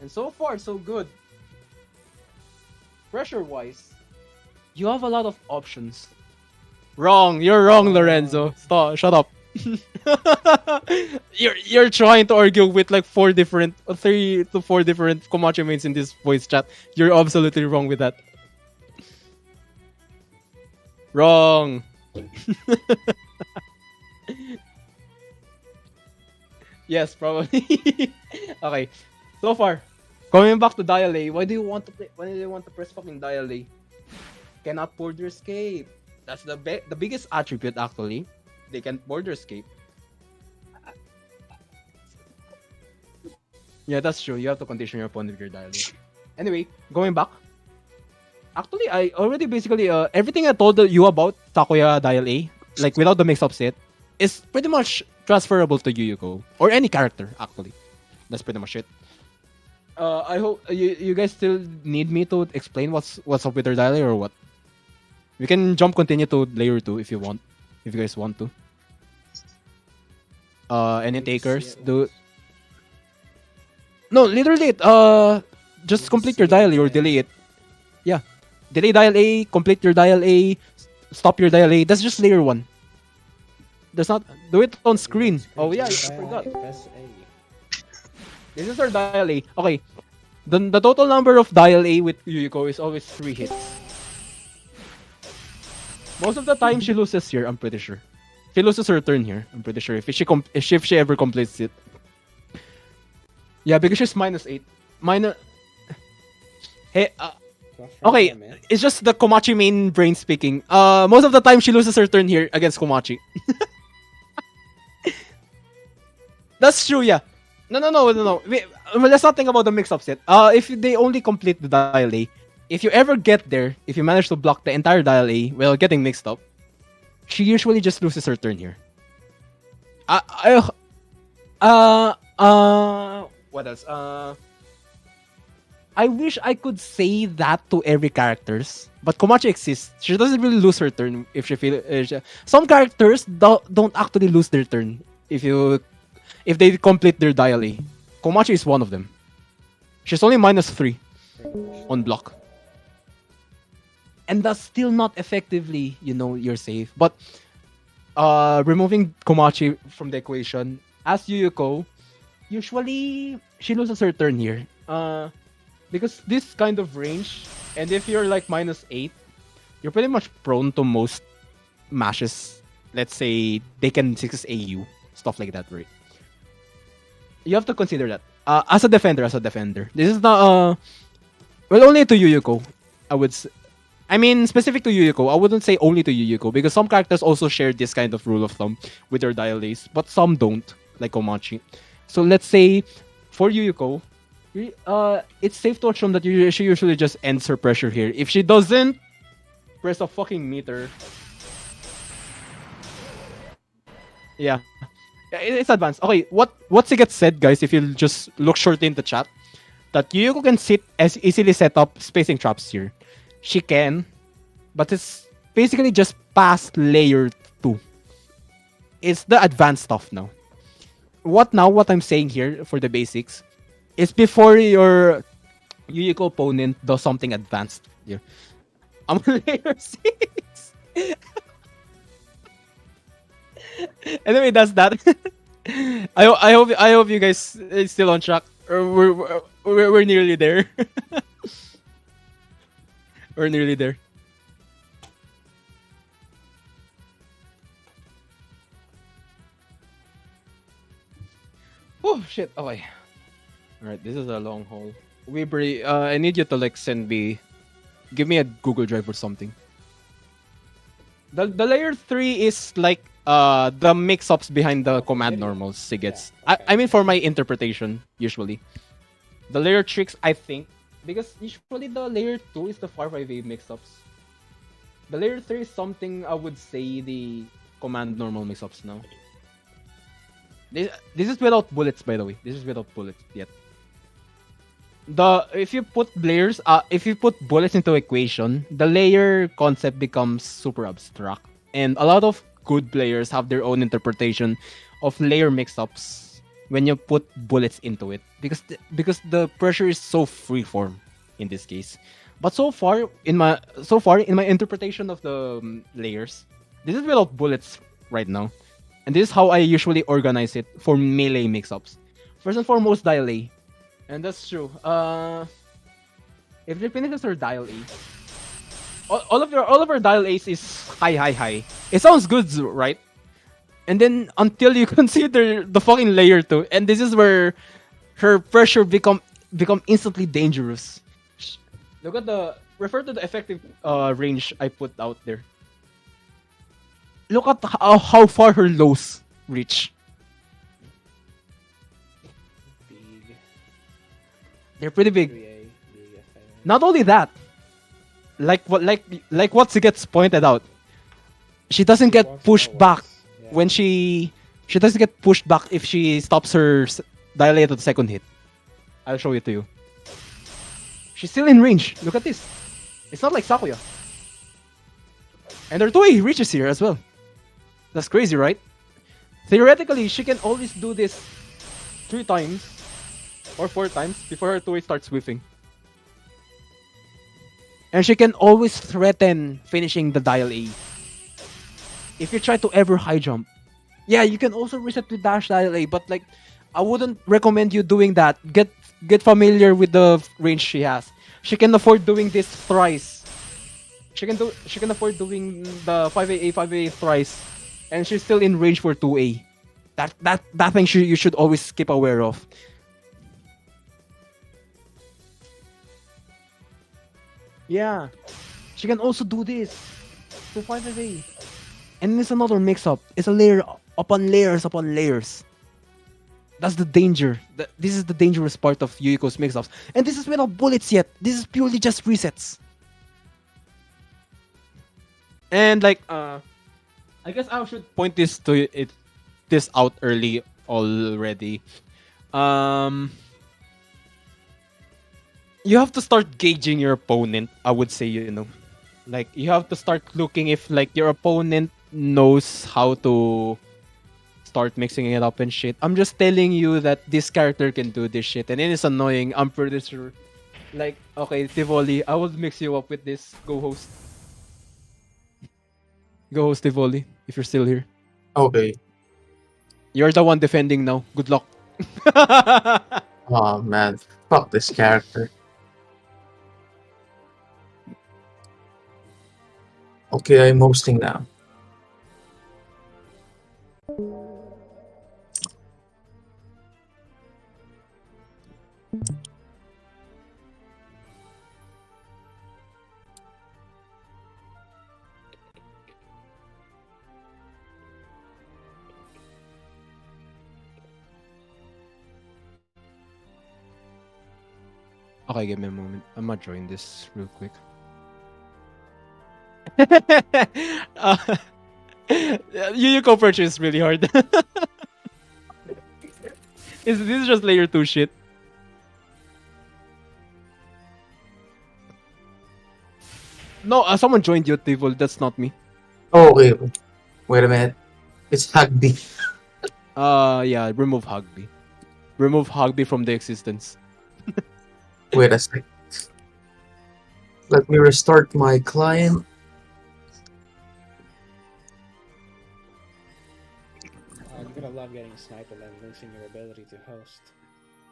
And so far, so good. Pressure-wise, you have a lot of options. Wrong. You're wrong, Lorenzo. Stop. Shut up. You're trying to argue with like 3 to 4 different Komachi mains in this voice chat. You're absolutely wrong with that. Wrong. Yes, probably. Okay. So far, coming back to dial A, why do you want to press fucking dial A? Cannot border escape. That's the biggest attribute actually. They can't border escape. Yeah, that's true. You have to condition your opponent with your dial A. Anyway, going back. Actually, I already basically everything I told you about Sakuya dial A, like without the mix-up set, is pretty much transferable to Yuyuko or any character actually. That's pretty much it. I hope you guys still need me to explain what's up with her dial A or what. We can continue to layer 2 if you want, if you guys want to. Any You just see takers? it Do once. no, literally. Just You complete see your it dial A or again. delay it. Yeah, delay dial A, complete your dial A, stop your dial A. That's just layer 1. There's not do it on screen. Oh yeah, I forgot. Press A. This is our dial A. Okay, the total number of dial A with Yuyuko is always 3 hits. Most of the time she loses here. I'm pretty sure. She loses her turn here. I'm pretty sure if she ever completes it. Yeah, because she's -8. Minus. Hey, Rough okay, right there, man. it's just the Komachi main brain speaking. Most of the time she loses her turn here against Komachi. That's true, yeah. No. Let's not think about the mix-ups yet. If they only complete the dial A, if you ever get there, if you manage to block the entire dial A while getting mixed up, she usually just loses her turn here. What else? I wish I could say that to every characters, but Komachi exists. She doesn't really lose her turn if she feel. Some characters don't actually lose their turn if they complete their dial A. Komachi is one of them. She's only -3 Pretty much. on block, and that's still not effectively, you're safe. But removing Komachi from the equation, as Yuyuko, usually she loses her turn here. Because this kind of range, and if you're like -8, you're pretty much prone to most mashes. Let's say they can 6 AU, stuff like that, right? You have to consider that. As a defender. This is not well, only to Yuyuko. I mean, specific to Yuyuko. I wouldn't say only to Yuyuko because some characters also share this kind of rule of thumb with their dial A's, but some don't, like Komachi. So let's say for Yuyuko, it's safe to assume that she usually just ends her pressure here. If she doesn't press a fucking meter, yeah, it's advanced. Okay, what Siget said, guys, if you just look shortly in the chat, that Yuyuko can easily set up spacing traps here. She can, but it's basically just past layer 2. It's the advanced stuff now. What I'm saying here for the basics is before your Yuyuko opponent does something advanced here. I'm on layer 6. Anyway, that's that. I hope you guys is still on track. Or we're nearly there. We're nearly there. Oh shit! Okay. All right, this is a long haul. I need you to like give me a Google Drive or something. The layer 3 is like the mix-ups behind the command normals Sigets. Yeah, okay. I mean for my interpretation usually. The layer tricks, I think, because usually the layer 2 is the far 5A mix-ups. The layer 3 is something I would say the command normal mix-ups now. This is without bullets, by the way. This is without bullets yet. If you put bullets into equation, the layer concept becomes super abstract, and a lot of good players have their own interpretation of layer mix-ups when you put bullets into it, because the pressure is so freeform in this case. But so far in my interpretation of the layers, this is without bullets right now, and this is how I usually organize it for melee mix-ups. First and foremost, dial A. And that's true. If they finish her dial A, all of our dial A's is high. It sounds good, right? And then until you consider the fucking layer 2, and this is where her pressure become instantly dangerous. Refer to the effective range I put out there. Look at how far her lows reach. Big. They're pretty big. 3A, big FA. Not only that, like what gets pointed out, she doesn't get Walks pushed back outwards. Yeah. when she doesn't get pushed back if she stops her dial A at the second hit. I'll show it to you. She's still in range. Look at this. It's not like Sakuya. And her 2A reaches here as well. That's crazy, right? Theoretically, she can always do this 3 times or 4 times before her 2A starts whiffing. And she can always threaten finishing the dial A. If you try to ever high jump. Yeah, you can also reset with dash dial A, but like, I wouldn't recommend you doing that. Get familiar with the range she has. She can afford doing this thrice. She can afford doing the 5A 5A thrice, and she's still in range for 2A. That thing you should always keep aware of. Yeah, she can also do this to 5A. And it's another mix-up. It's a layer upon layers upon layers. That's the danger. This is the dangerous part of Yuyuko's mix-ups. And this is without bullets yet. This is purely just resets. And like, I guess I should point this out early already. You have to start gauging your opponent. I would say, like you have to start looking if like your opponent knows how to start mixing it up and shit. I'm just telling you that this character can do this shit, and it is annoying. I'm pretty sure. Like, okay, Tivoli, I will mix you up with this. Go host. Go host Tivoli, if you're still here. Okay. You're the one defending now. Good luck. Oh man, fuck this character. Okay, I'm hosting now. Okay, give me a moment. I'm gonna join this real quick. Yuyuko purchase is really hard. This is just layer 2 shit. No, someone joined you, Tivol. That's not me. Oh, okay. Wait a minute. It's Hagby. Yeah, remove Hugby. Remove Hugby from the existence. Wait a sec. Let me restart my client. I'm gonna love getting sniped and then losing your ability to host.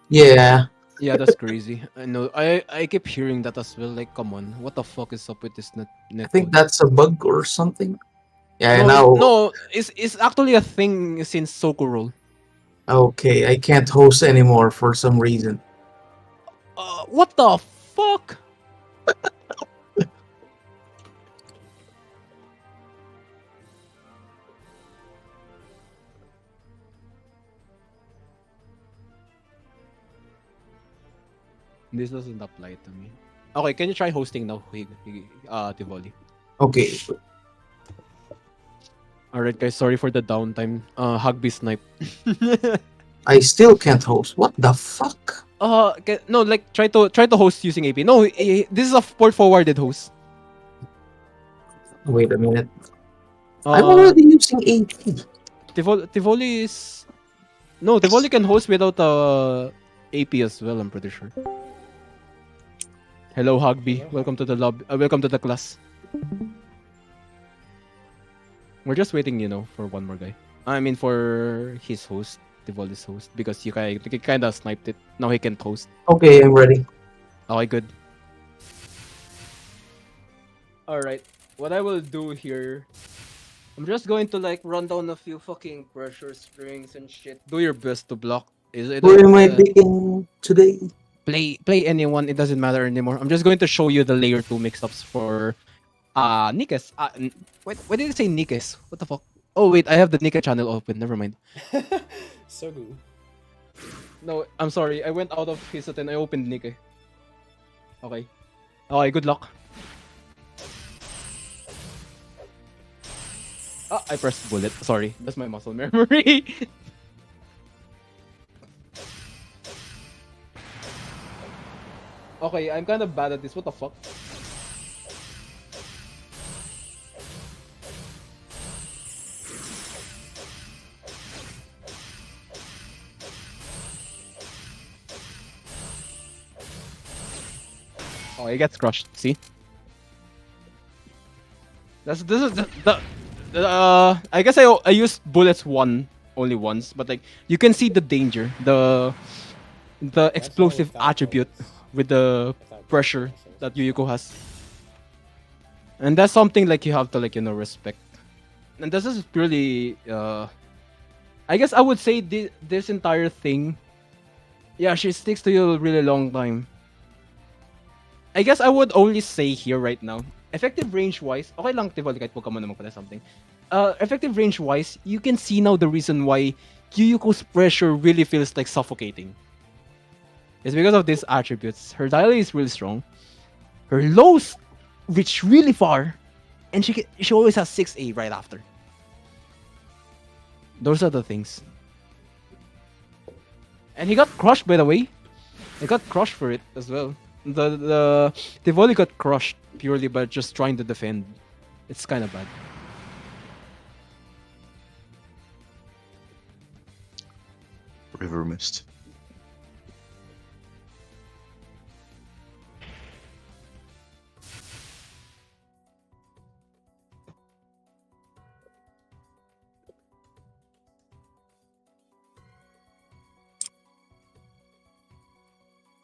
Yeah. Yeah, that's crazy. I know. I keep hearing that as well. Like, come on, what the fuck is up with this net? I think that's a bug or something. Yeah, no, now. no. It's actually a thing since Soku roll. Okay, I can't host anymore for some reason. What the fuck? This doesn't apply to me. Okay, can you try hosting now, Tivoli? Okay. Alright, guys. Sorry for the downtime. Hugby snipe. I still can't host. What the fuck? No, like try to host using AP. No, this is a port forwarded host. Wait a minute. I'm already using AP. Tivoli is no, Tivoli can host without AP as well. I'm pretty sure. Hello, Hugby. Welcome to the lobby. Welcome to the class. We're just waiting, for one more guy. I mean, for his host, Tivoli's host, because you kind of sniped it. Now he can't host. Okay, I'm ready. Okay, good. Alright, what I will do here, I'm just going to like run down a few fucking pressure springs and shit. Do your best to block. Where am I picking today? Play anyone, it doesn't matter anymore. I'm just going to show you the layer 2 mix-ups for Nikes. Wait, why did it say Nikes? What the fuck? Oh wait, I have the Nika channel open. Never mind. Soku. No, I'm sorry. I went out of his and I opened Nika. Okay. Okay, good luck. I pressed bullet. Sorry, that's my muscle memory. Okay, I'm kind of bad at this. What the fuck? Oh, he gets crushed. See? This is I guess I used bullets only once, but like you can see the danger, the That's explosive all without attribute bullets. with the Without pressure bullets. that Yuyuko has. And that's something like you have to like respect. And this is purely I guess I would say this entire thing, yeah, she sticks to you a really long time. I guess I would only say here right now, effective range wise, okay lang Tivoli kahit huwag ka muna magpala something. Effective range wise, you can see now the reason why Yuyuko's pressure really feels like suffocating. It's because of these attributes. Her dial is really strong. Her lows reach really far, and she always has 6A right after. Those are the things. And he got crushed, by the way. He got crushed for it as well. The Tivoli got crushed purely by just trying to defend. It's kind of bad. River Mist.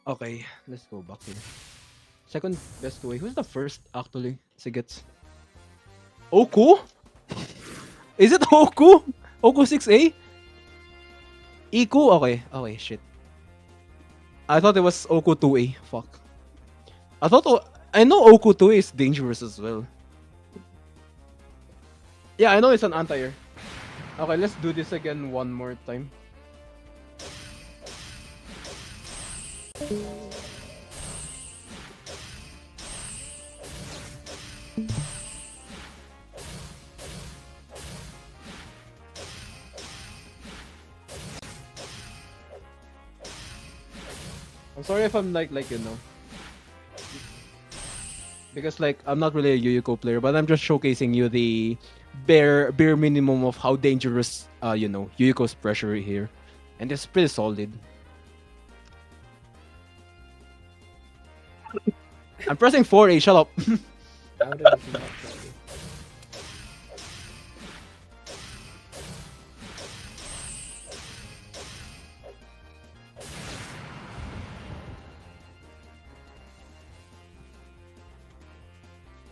Okay, let's go back here. Second best way. Who's the first actually? Sigets. Oku? Is it Oku? Oku 6A? Iku? Okay. Okay, shit. I thought it was Oku 2A. Fuck. I know Oku 2A is dangerous as well. Yeah, I know it's an anti-air. Okay, let's do this again one more time. I'm sorry if I'm like you know, because like I'm not really a Yuyuko player, but I'm just showcasing you the bare minimum of how dangerous you know Yuyuko's pressure here, and it's pretty solid. I'm pressing 4A. Shut up. How did it not try to?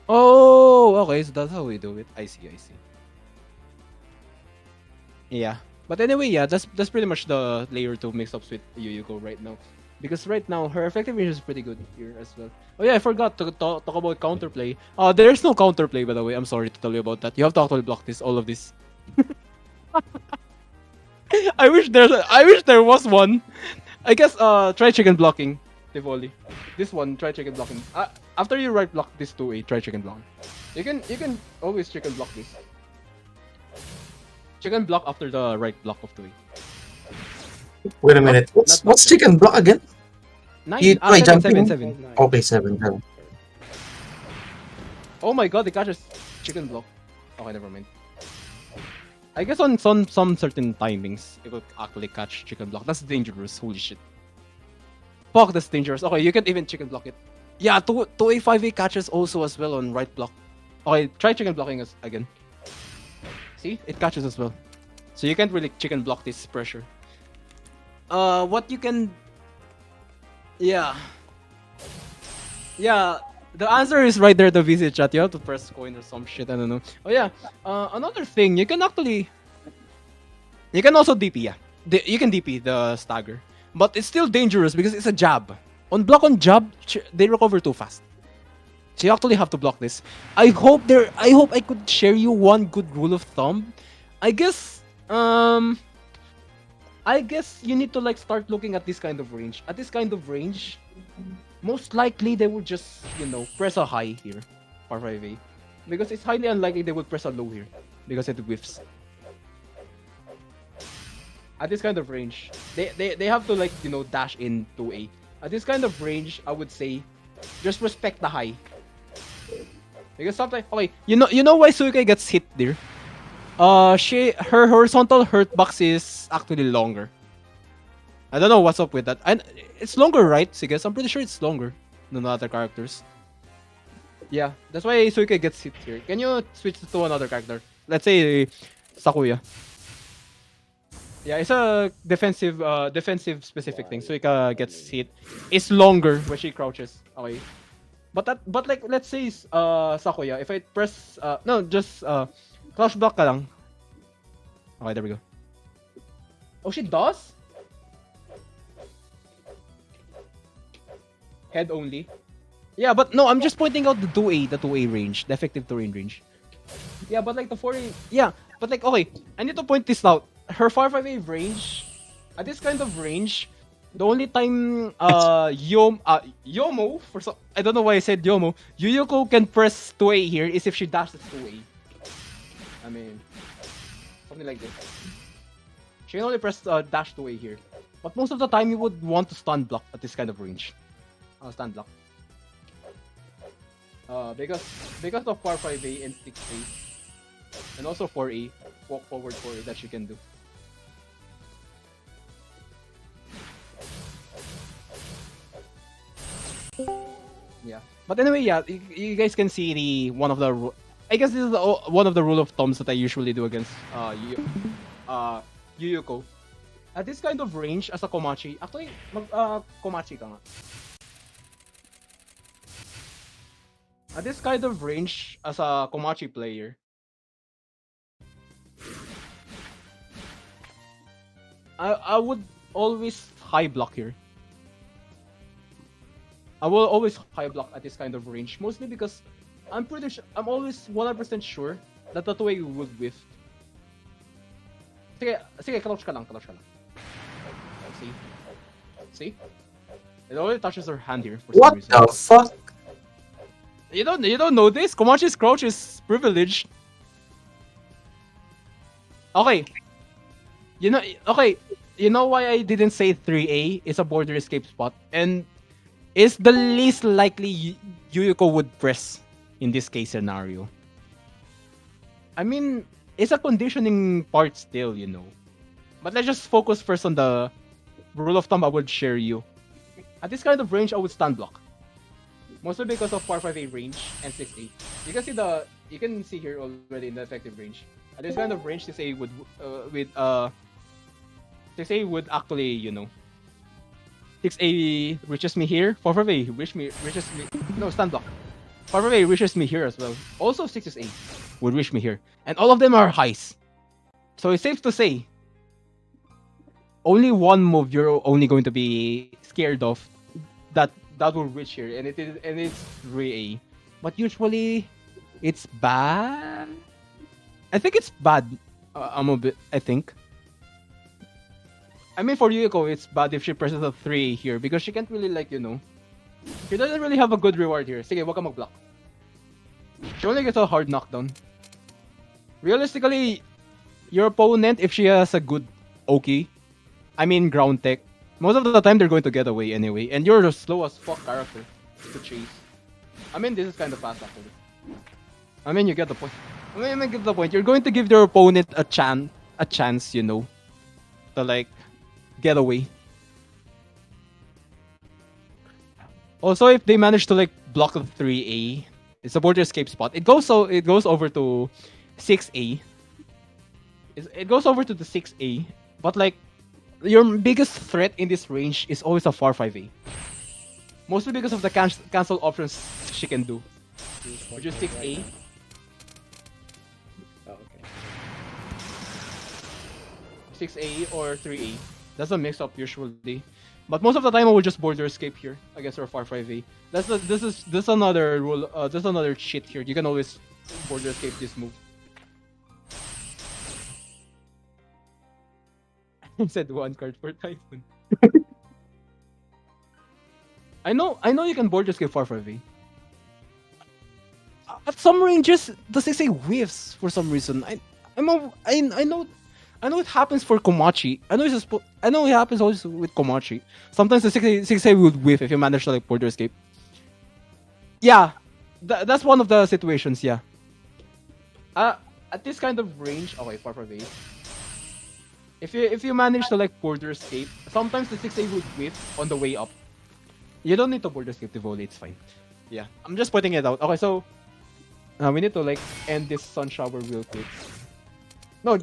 Oh, okay. So that's how we do it. I see. I see. Yeah. But anyway, yeah, that's pretty much the layer 2 mix-ups with Yuyuko right now. Because right now, her effective range is pretty good here as well. Oh yeah, I forgot to talk about counterplay. There's no counterplay, by the way. I'm sorry to tell you about that. You have to actually block this, all of this. I wish there was one. I guess try chicken blocking, Tivoli. This one, try chicken blocking. After you right block this 2A, try chicken blocking. You can always chicken block this. Chicken block after the right block of 2A. Wait a minute. What's not chicken block again? 9. You try Seven, jumping? 7. 9. Okay, 7. Oh my god, the catches chicken block. Okay, never mind. I guess on some certain timings, it will actually catch chicken block. That's dangerous. Holy shit. Fuck, that's dangerous. Okay, you can even chicken block it. Yeah, 2A, 5A catches also as well on right block. Okay, try chicken blocking again. See? It catches as well. So you can't really chicken block this pressure. What you can... Yeah. Yeah, the answer is right there, the VC chat. You have to press coin or some shit, I don't know. Oh yeah, another thing, you can also DP, yeah. You can DP the stagger. But it's still dangerous because it's a jab. On block on jab, they recover too fast. So you actually have to block this. I hope I could share you one good rule of thumb. I guess you need to like start looking at this kind of range. At this kind of range, most likely they will just, press a high here, or 5A. Because it's highly unlikely they will press a low here. Because it whiffs. At this kind of range, they have to dash in 2A. At this kind of range, I would say, just respect the high. Because sometimes, okay, you know why Suika gets hit there? Her horizontal hurt box is actually longer. I don't know what's up with that. And it's longer, right? Sigas? I'm pretty sure it's longer than the other characters. Yeah, that's why Suika gets hit here. Can you switch to another character? Let's say Sakuya. Yeah, it's a defensive specific thing. Suika gets hit. It's longer when she crouches. Okay. But like let's say Sakuya, if I press no, just crouch block ka lang. Okay, there we go. Oh, she does? Head only. Yeah, but no, I'm just pointing out the 2A range, the effective terrain range. Yeah, but like the 4A, yeah, but like okay, I need to point this out. Her 5A range, at this kind of range, the only time Yomo for so I don't know why I said Yomo, Yuyuko can press 2A here is if she dashes 2A. I mean, something like this. She can only press dash 2A here, but most of the time you would want to stun block at this kind of range. Stun block. Because of 5A and 6A, and also 4A, walk forward 4A that you can do. Yeah, but anyway, yeah, you guys can see the one of the. I guess this is one of the rule of thumbs that I usually do against Yuyuko. At this kind of range as a Komachi, actually, Komachi ka nga. At this kind of range as a Komachi player, I would always high block here. I will always high block at this kind of range, mostly because I'm pretty sure, I'm always 100% sure that the 2A would whiff. Sige, crouch ka lang. See? See? It only touches her hand here for some What reason. the fuck? You don't know this? Komachi's crouch is privileged. Okay. You know why I didn't say 3A is a border escape spot, and is the least likely Yuyuko would press in this case scenario. I mean, it's a conditioning part still, you know. But let's just focus first on the rule of thumb I would share you. At this kind of range, I would stun block. Mostly because of 4-5A range and 6A. You can see here already in the effective range. At this kind of range, 6A would 6A would actually, you know, 6A reaches me here. 4-5A reaches me. No, stun block. 4-5A reaches me here as well. Also 6A would reach me here, and all of them are highs. So it's safe to say, only one move you're only going to be scared of that will reach here, and it's 3A. But usually, it's bad. I think it's bad. I'm a bit. I think. I mean, for Yuyuko, it's bad if she presses a 3 here because she can't really, like, you know, she doesn't really have a good reward here. Sige, wag ka mag-block. She only gets a hard knockdown. Realistically, your opponent, if she has a good Oki, I mean ground tech, most of the time they're going to get away anyway, and you're a slow as fuck character to chase. I mean, this is kind of fast actually. I mean, you get the point. I get the point. You're going to give your opponent a chance, you know, to like get away. Also, if they manage to like block the 3A, it's a border escape spot. It goes over to 6A. It goes over to the 6A, but like your biggest threat in this range is always a 4-5A. Mostly because of the cancel options she can do, which is 6A. Oh, okay. 6A or 3A. That's a mix-up usually. But most of the time I will just border escape here against her 4-5A. This is another rule. This is another cheat here. You can always border escape this move. I said one card for Typhoon. I know you can border escape 4-5A. At some ranges, the 6A whiffs for some reason. I know I know it happens for Komachi. I know it happens also with Komachi. Sometimes the 6A would whiff if you manage to like border escape. Yeah, that's one of the situations. Yeah. At this kind of range, okay, far away. If you manage to like border escape, sometimes the 6A would whiff on the way up. You don't need to border escape the volley. It's fine. Yeah, I'm just putting it out. Okay, so we need to like end this sun shower real quick. No,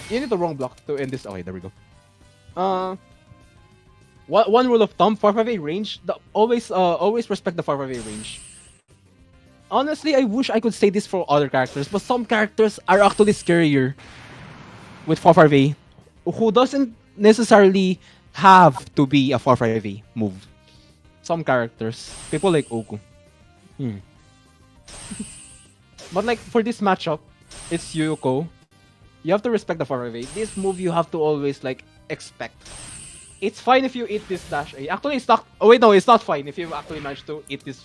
you need the wrong block to end this. Okay, there we go. One rule of thumb: far away range. Always respect the far away range. Honestly, I wish I could say this for other characters, but some characters are actually scarier with far away, who doesn't necessarily have to be a far away move. Some characters, people like Oku. Hmm. But like for this matchup, it's Yuyuko. You have to respect the far away. This move you have to always like expect. It's fine if you eat this dash A. Actually, it's not. Oh wait, no, it's not fine if you actually manage to eat this.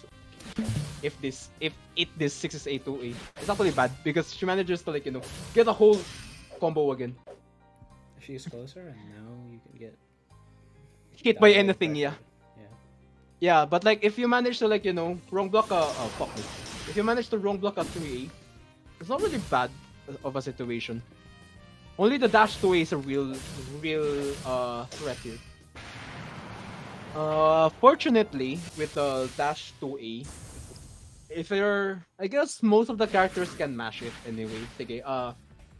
If eat this 6A 2A, it's actually bad because she manages to like get a whole combo again. She's closer, and now you can get Hit by direct anything, yeah. pressure. Yeah. Yeah, but like if you manage to like wrong block oh fuck me. If you manage to wrong block a 3A, it's not really bad of a situation. Only the dash 2A is a real threat here. Fortunately with the dash 2A, if you're I guess most of the characters can mash it anyway. Sige,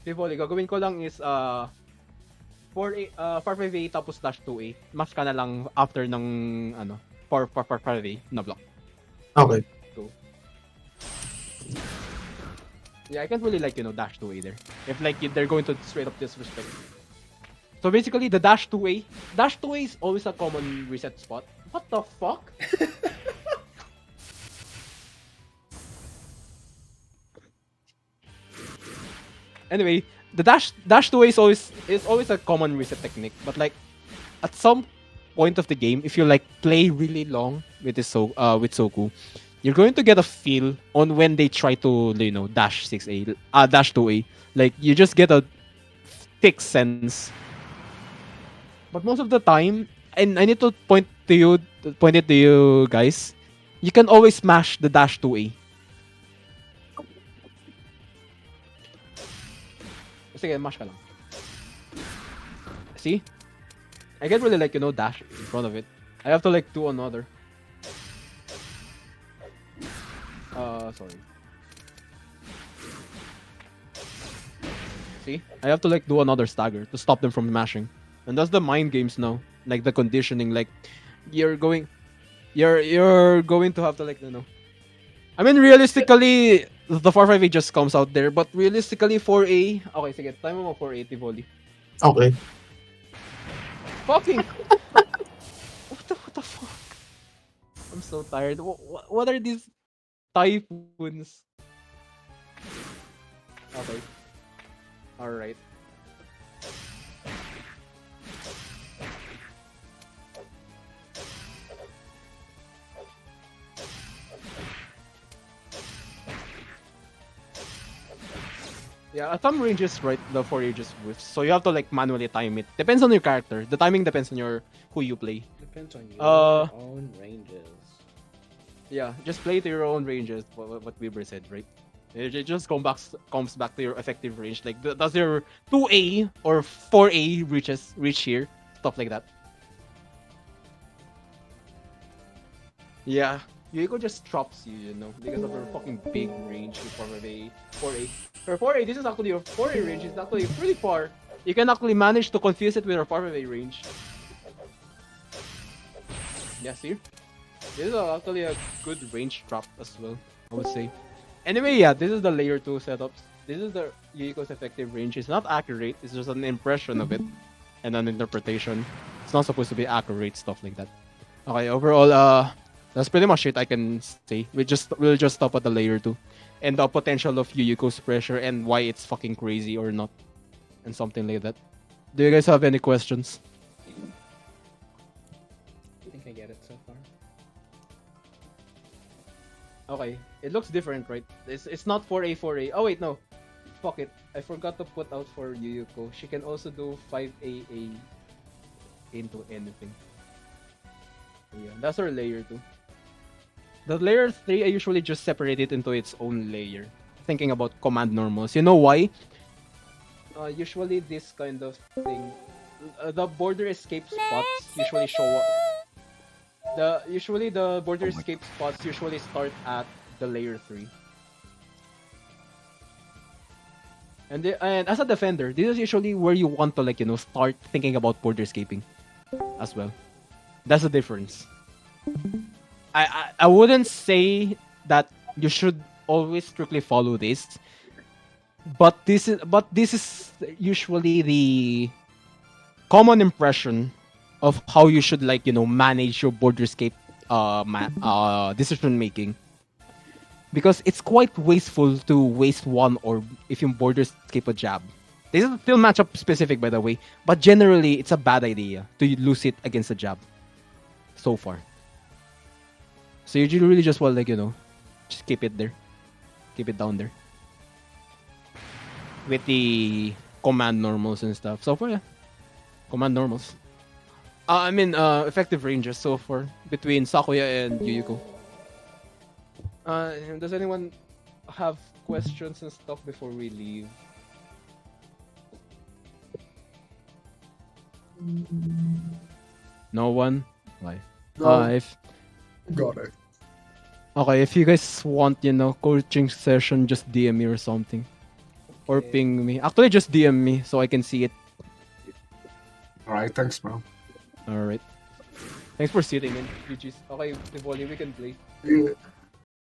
Tivoli, gagawin ko lang is 4-5A tapos dash 2A. Mash ka na lang after ng 4-5A na block. Okay. Yeah, I can't really like dash 2A there. If like they're going to straight up disrespect. So basically the dash 2A is always a common reset spot. What the fuck? Anyway, the dash 2A is always a common reset technique, but like at some point of the game, if you like play really long with with Soku, you're going to get a feel on when they try to dash 6A dash 2A. Like you just get a thick sense. But most of the time, and I need to point it to you guys, you can always smash the dash 2A. Sige, mash ka lang. See? I can't really like dash in front of it. I have to like do another. Sorry. See? I have to like do another stagger to stop them from mashing. And that's the mind games now. Like the conditioning, like you're going to have to like I mean realistically the 4-5A just comes out there, but realistically 4A, okay, sige, time mo 4A Tivoli. Okay. Fucking what the fuck? I'm so tired. What are these typhoons? Okay. Alright. Yeah, at some ranges, right, the 4A just whiffs. So you have to like manually time it. Depends on your character. The timing depends on who you play. Depends on your own ranges. Yeah, just play to your own ranges. What Weber said, right? It just comes back to your effective range. Like, does your 2A or 4A reach here? Stuff like that. Yeah, Yuyuko just drops you, because of her fucking big range with 4A. Her 4A, this is actually your 4A range. It's actually pretty far. You can actually manage to confuse it with her 4A range. Yeah, see? This is actually a good range drop as well, I would say. Anyway, yeah, this is the layer 2 setups. This is the Yuyuko's effective range. It's not accurate, it's just an impression of it and an interpretation. It's not supposed to be accurate, stuff like that. Okay, overall, that's pretty much it I can say. We'll just stop at the layer 2. And the potential of Yuyuko's pressure and why it's fucking crazy or not. And something like that. Do you guys have any questions? I think I get it so far. Okay, it looks different, right? It's not 4A. Oh wait, no. fuck it. I forgot to put out for Yuyuko. She can also do 5AA into anything. Yeah, that's her layer 2. The layer 3, I usually just separate it into its own layer. Thinking about command normals. You know why? Usually this kind of thing, the border escape spots usually show up. The border Oh my escape spots usually start at the layer 3. And as a defender, this is usually where you want to start thinking about border escaping as well. That's the difference. I wouldn't say that you should always strictly follow this, but this is usually the common impression of how you should manage your border escape decision making. Because it's quite wasteful to waste one orb if you border escape a jab. This is still matchup specific, by the way, but generally it's a bad idea to lose it against a jab. So far, so you really just want just keep it there, keep it down there with the command normals and stuff. So far, yeah, command normals. Effective ranges so far between Sakuya and Yuyuko. Does anyone have questions and stuff before we leave? No one? Why? If Got it. Okay, if you guys want, coaching session, just DM me or something. Or Okay. ping me. Actually, just DM me so I can see it. Alright, thanks, bro. Alright. Thanks for sitting in, GG's. Okay, Tivoli, we can play. Yeah.